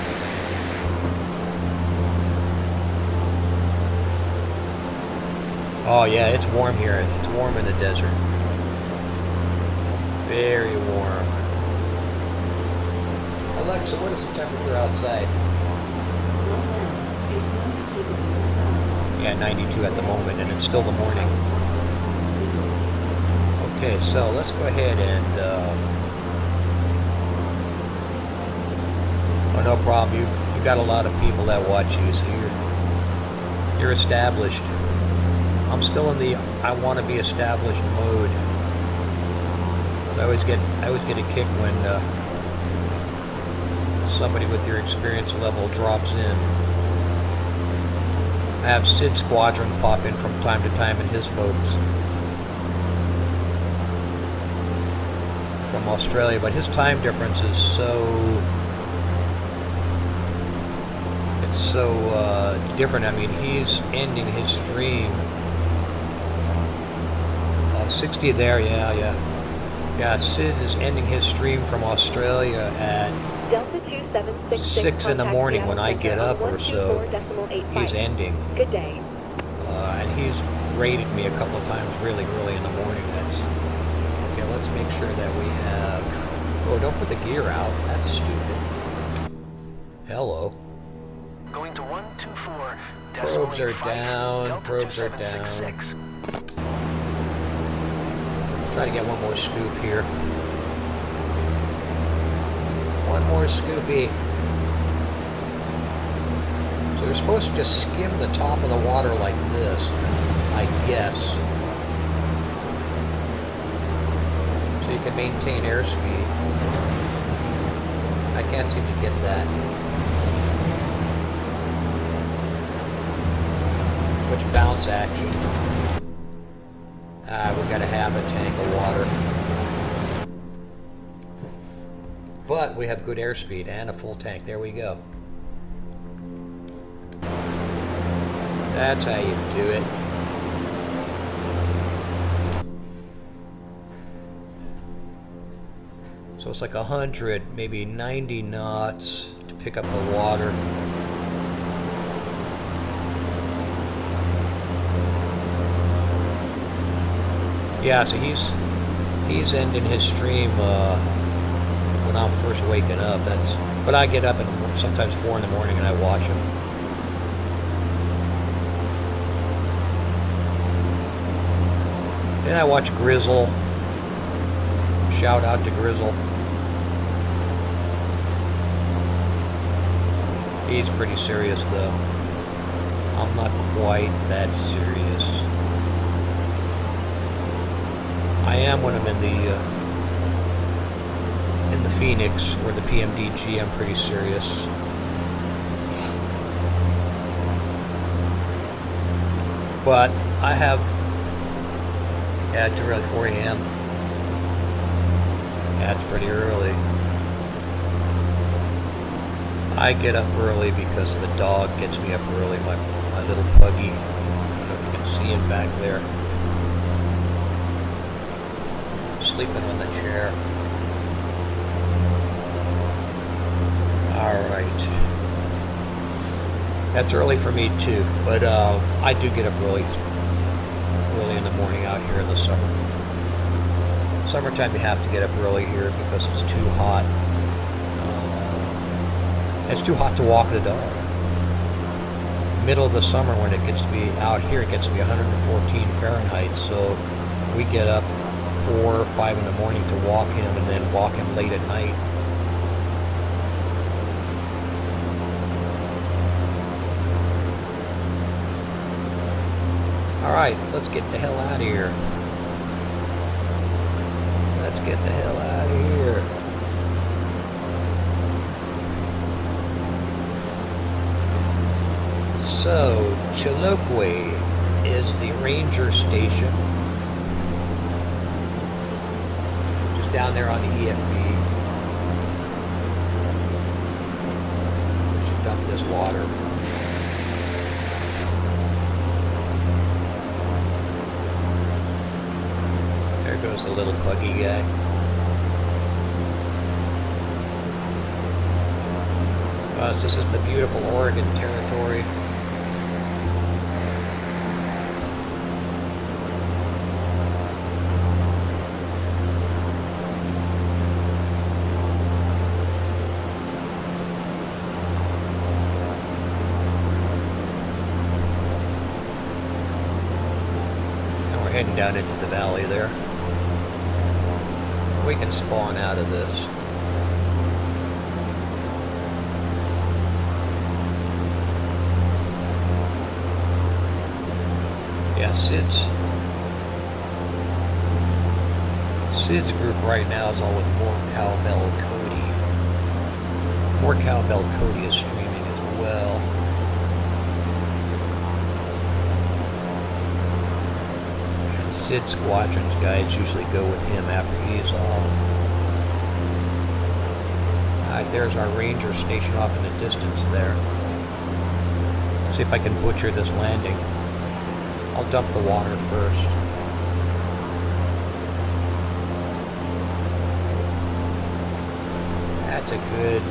Oh yeah, it's warm here. It's warm in the desert. Very warm. Alexa, what is the temperature outside? Yeah, 92 at the moment, and it's still the morning. Okay, so let's go ahead and... oh, no problem. You've got a lot of people that watch you, so you're established. I'm still in the I want to be established mode. I always get a kick when somebody with your experience level drops in. I have Sid Squadron pop in from time to time, and his folks from Australia, but his time difference is so different. I mean, he's ending his stream 60 there, yeah. Sid is ending his stream from Australia at 6 in the morning when I get up or so. He's ending. Good day. And he's rated me a couple of times really early in the morning. Okay, let's make sure that we have... oh, don't put the gear out. That's stupid. Hello. Going to 124. Probes are down. Probes are down. Try to get one more scoop here. One more scoopy. So supposed to just skim the top of the water like this, I guess. So you can maintain airspeed. I can't seem to get that. Which bounce action? We gotta have a tank of water. But we have good airspeed and a full tank. There we go. That's how you do it. So it's like 100, maybe 90 knots to pick up the water. Yeah, so he's ending his stream when I'm first waking up. But I get up at sometimes 4 in the morning and I watch him. Then I watch Grizzle. Shout out to Grizzle. He's pretty serious though. I'm not quite that serious. I am when I'm in the Phoenix or the PMDG. I'm pretty serious. But I have, yeah, it's really 4 a.m. Yeah, it's pretty early. I get up early because the dog gets me up early. My little puggy. I don't know if you can see him back there. Sleeping on the chair. Alright. That's early for me too, but I do get up early in the morning out here in the summer. Summertime you have to get up early here because it's too hot. It's too hot to walk the dog. Middle of the summer when it gets to be out here, it gets to be 114 Fahrenheit, so we get up 4 or 5 in the morning to walk him and then walk him late at night. Alright, let's get the hell out of here. Let's get the hell out of here. So, Chilokwe is the ranger station. Just down there on the EFB. We should dump this water. There goes the little buggy guy. This is the beautiful Oregon territory. Heading down into the valley there. We can spawn out of this. Yeah, Sid's group right now is all with More Cowbell Cody. More Cowbell Cody is streaming as well. Sid Squadron's guys usually go with him after he's off. Alright, there's our ranger station off in the distance there. See if I can butcher this landing. I'll dump the water first. That's a good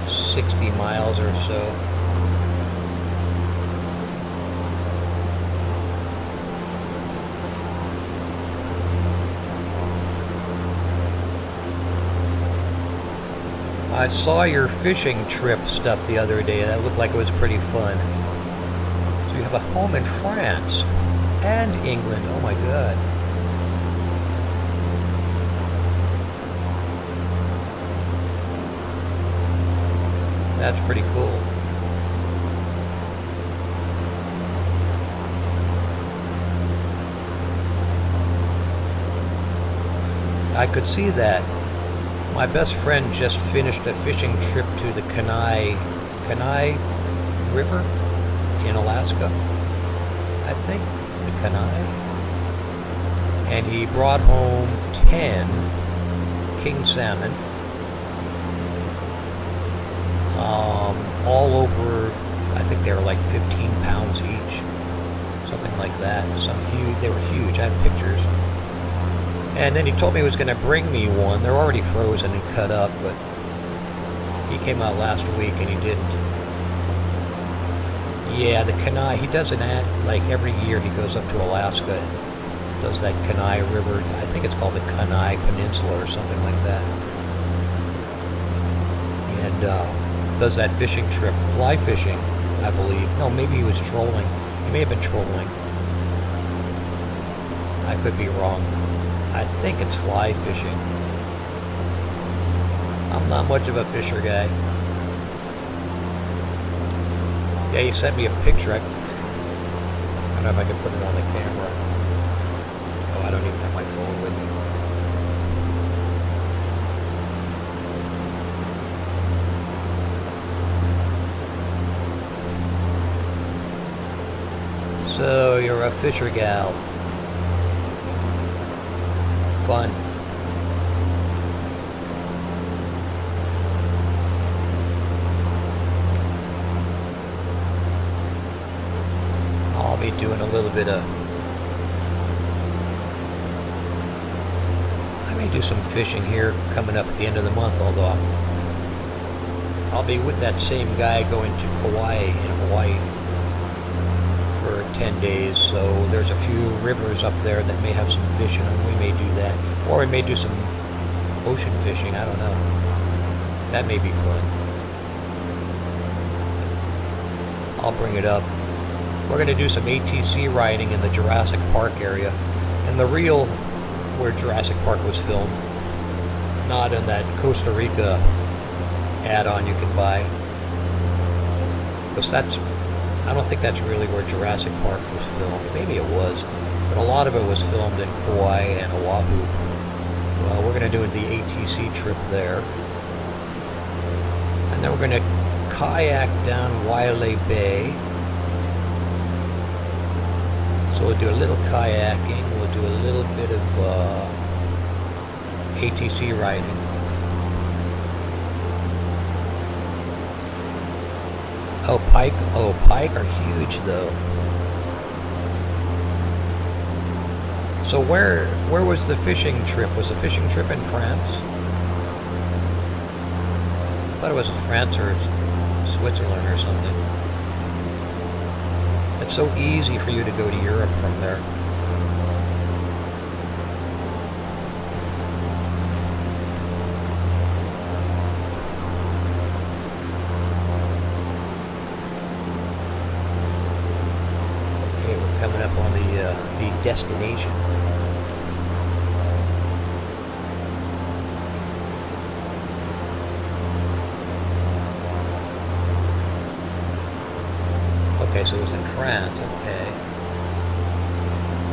60 miles or so. I saw your fishing trip stuff the other day. That looked like it was pretty fun. So you have a home in France and England. Oh my God. That's pretty cool. I could see that. My best friend just finished a fishing trip to the KAI9 River in Alaska. I think the KAI9. And he brought home 10 king salmon. All over, I think they were like 15 pounds each. Something like that. They were huge. I have pictures. And then he told me he was going to bring me one. They're already frozen and cut up, but he came out last week and he didn't. Yeah, the KAI9, he does an ad, like every year he goes up to Alaska, does that KAI River, I think it's called the KAI Peninsula or something like that. And does that fishing trip, fly fishing, I believe. No, maybe he was trolling. He may have been trolling. I could be wrong. I think it's fly fishing. I'm not much of a fisher guy. Yeah, he sent me a picture. I don't know if I can put it on the camera. Oh, I don't even have my phone with me. So, you're a fisher gal. Fun. I'll be doing a little bit of... I may do some fishing here coming up at the end of the month, although I'll be with that same guy going to Kauai in Hawaii for 10 days, so there's a few rivers up there that may have some fishing, and we may do that. Or we may do some ocean fishing, I don't know. That may be fun. I'll bring it up. We're going to do some ATC riding in the Jurassic Park area. And the real where Jurassic Park was filmed. Not in that Costa Rica add-on you can buy. Because I don't think that's really where Jurassic Park was filmed. Maybe it was. But a lot of it was filmed in Kauai and Oahu. Well, we're going to do the ATC trip there. And then we're going to kayak down Wailea Bay. So we'll do a little kayaking, we'll do a little bit of ATC riding. Oh, pike are huge though. So where was the fishing trip? Was the fishing trip in France? I thought it was France or Switzerland or something. It's so easy for you to go to Europe from there. Okay, we're coming up on the destination. Okay, so it was in France, okay.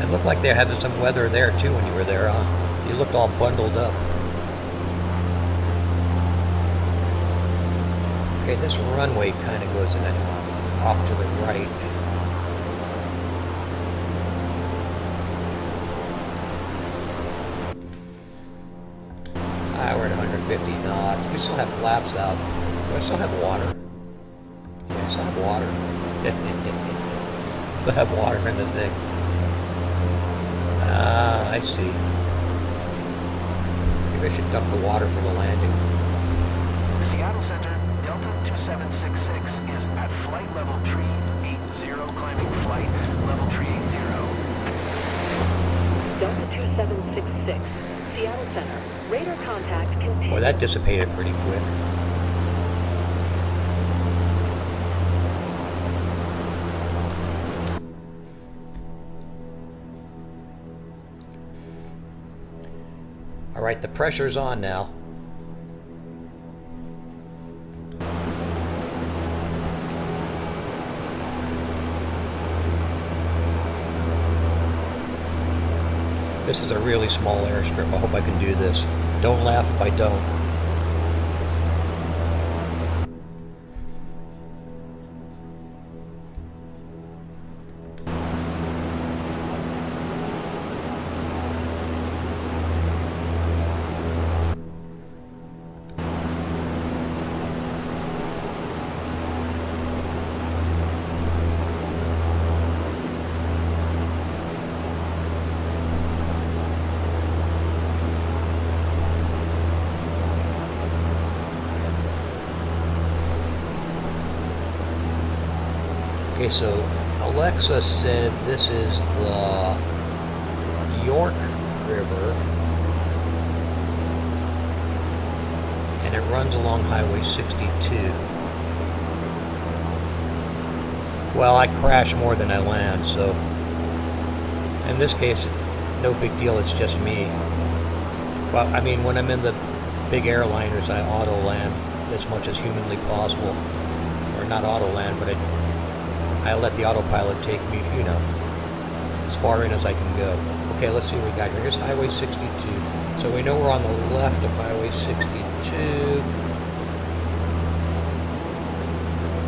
It looked like they had some weather there too when you were there, huh? You looked all bundled up. Okay, this runway kind of goes in off to the right. We're at 150 knots. We still have flaps out. Do I still have water? Yeah, I still have water. Still have water in the thing. Ah, I see. Maybe I should dump the water for the landing. Seattle Center, Delta 2766 is at flight level tree 80, climbing flight level tree 80. Delta 2766, Seattle Center, radar contact continues. Boy, that dissipated pretty quick. All right, the pressure's on now. This is a really small airstrip. I hope I can do this. Don't laugh if I don't. Okay, so Alexa said this is the York River, and it runs along Highway 62. Well, I crash more than I land, so in this case, no big deal, it's just me. Well, I mean, when I'm in the big airliners, I auto land as much as humanly possible. Or not auto land, but I let the autopilot take me, you know, as far in as I can go. Okay, let's see what we got here. Here's Highway 62. So we know we're on the left of Highway 62.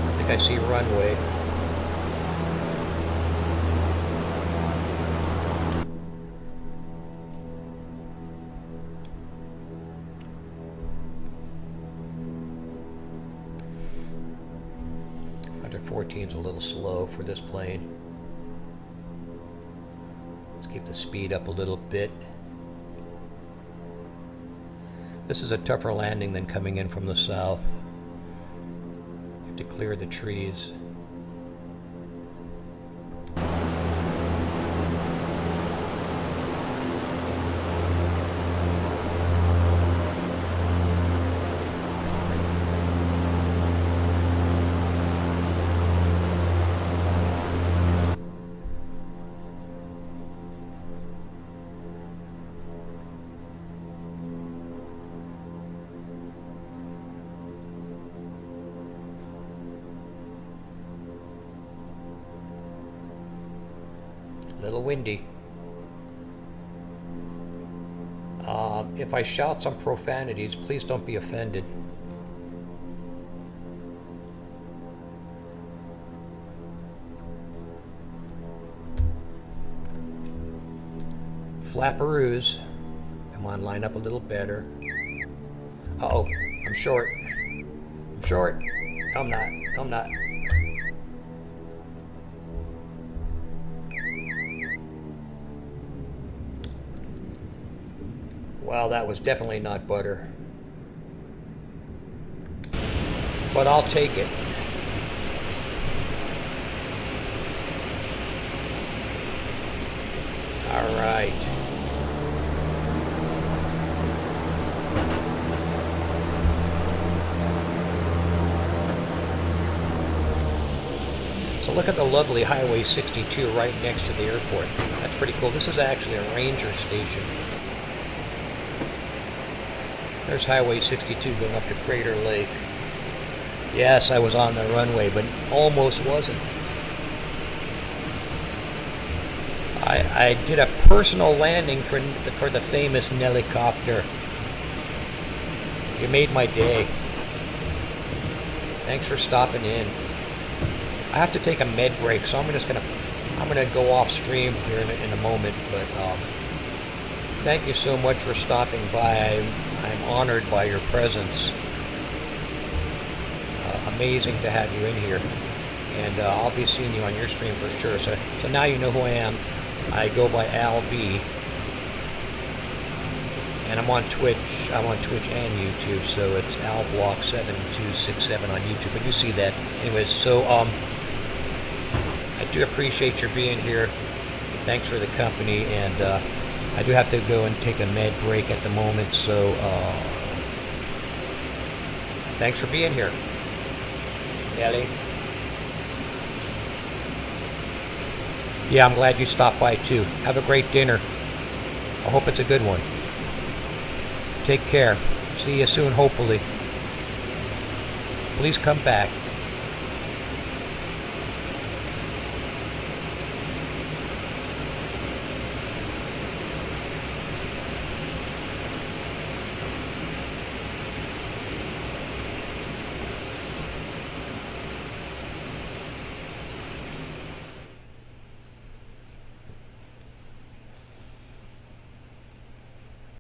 I think I see runway. Under 14 is a little slow for this plane. Let's keep the speed up a little bit. This is a tougher landing than coming in from the south. You have to clear the trees. A little windy. If I shout some profanities, please don't be offended. Flapperoos. Come on, line up a little better. Uh-oh, I'm short. I'm short. No, I'm not. No, I'm not. Wow, that was definitely not butter. But I'll take it. All right. So look at the lovely Highway 62 right next to the airport. That's pretty cool. This is actually a ranger station. There's Highway 62 going up to Crater Lake. Yes, I was on the runway, but almost wasn't. I did a personal landing for the famous Nellycopter. You made my day. Thanks for stopping in. I have to take a med break, so I'm gonna go off stream here in a moment. But thank you so much for stopping by. I'm honored by your presence. Amazing to have you in here, and I'll be seeing you on your stream for sure. So now you know who I am. I go by Al B, and I'm on Twitch. I'm on Twitch and YouTube, so it's AlBlock7267 on YouTube. But you see that, anyways. So I do appreciate your being here. Thanks for the company, and I do have to go and take a med break at the moment. So thanks for being here, Ellie. Yeah, I'm glad you stopped by too. Have a great dinner. I hope it's a good one. Take care. See you soon, hopefully. Please come back.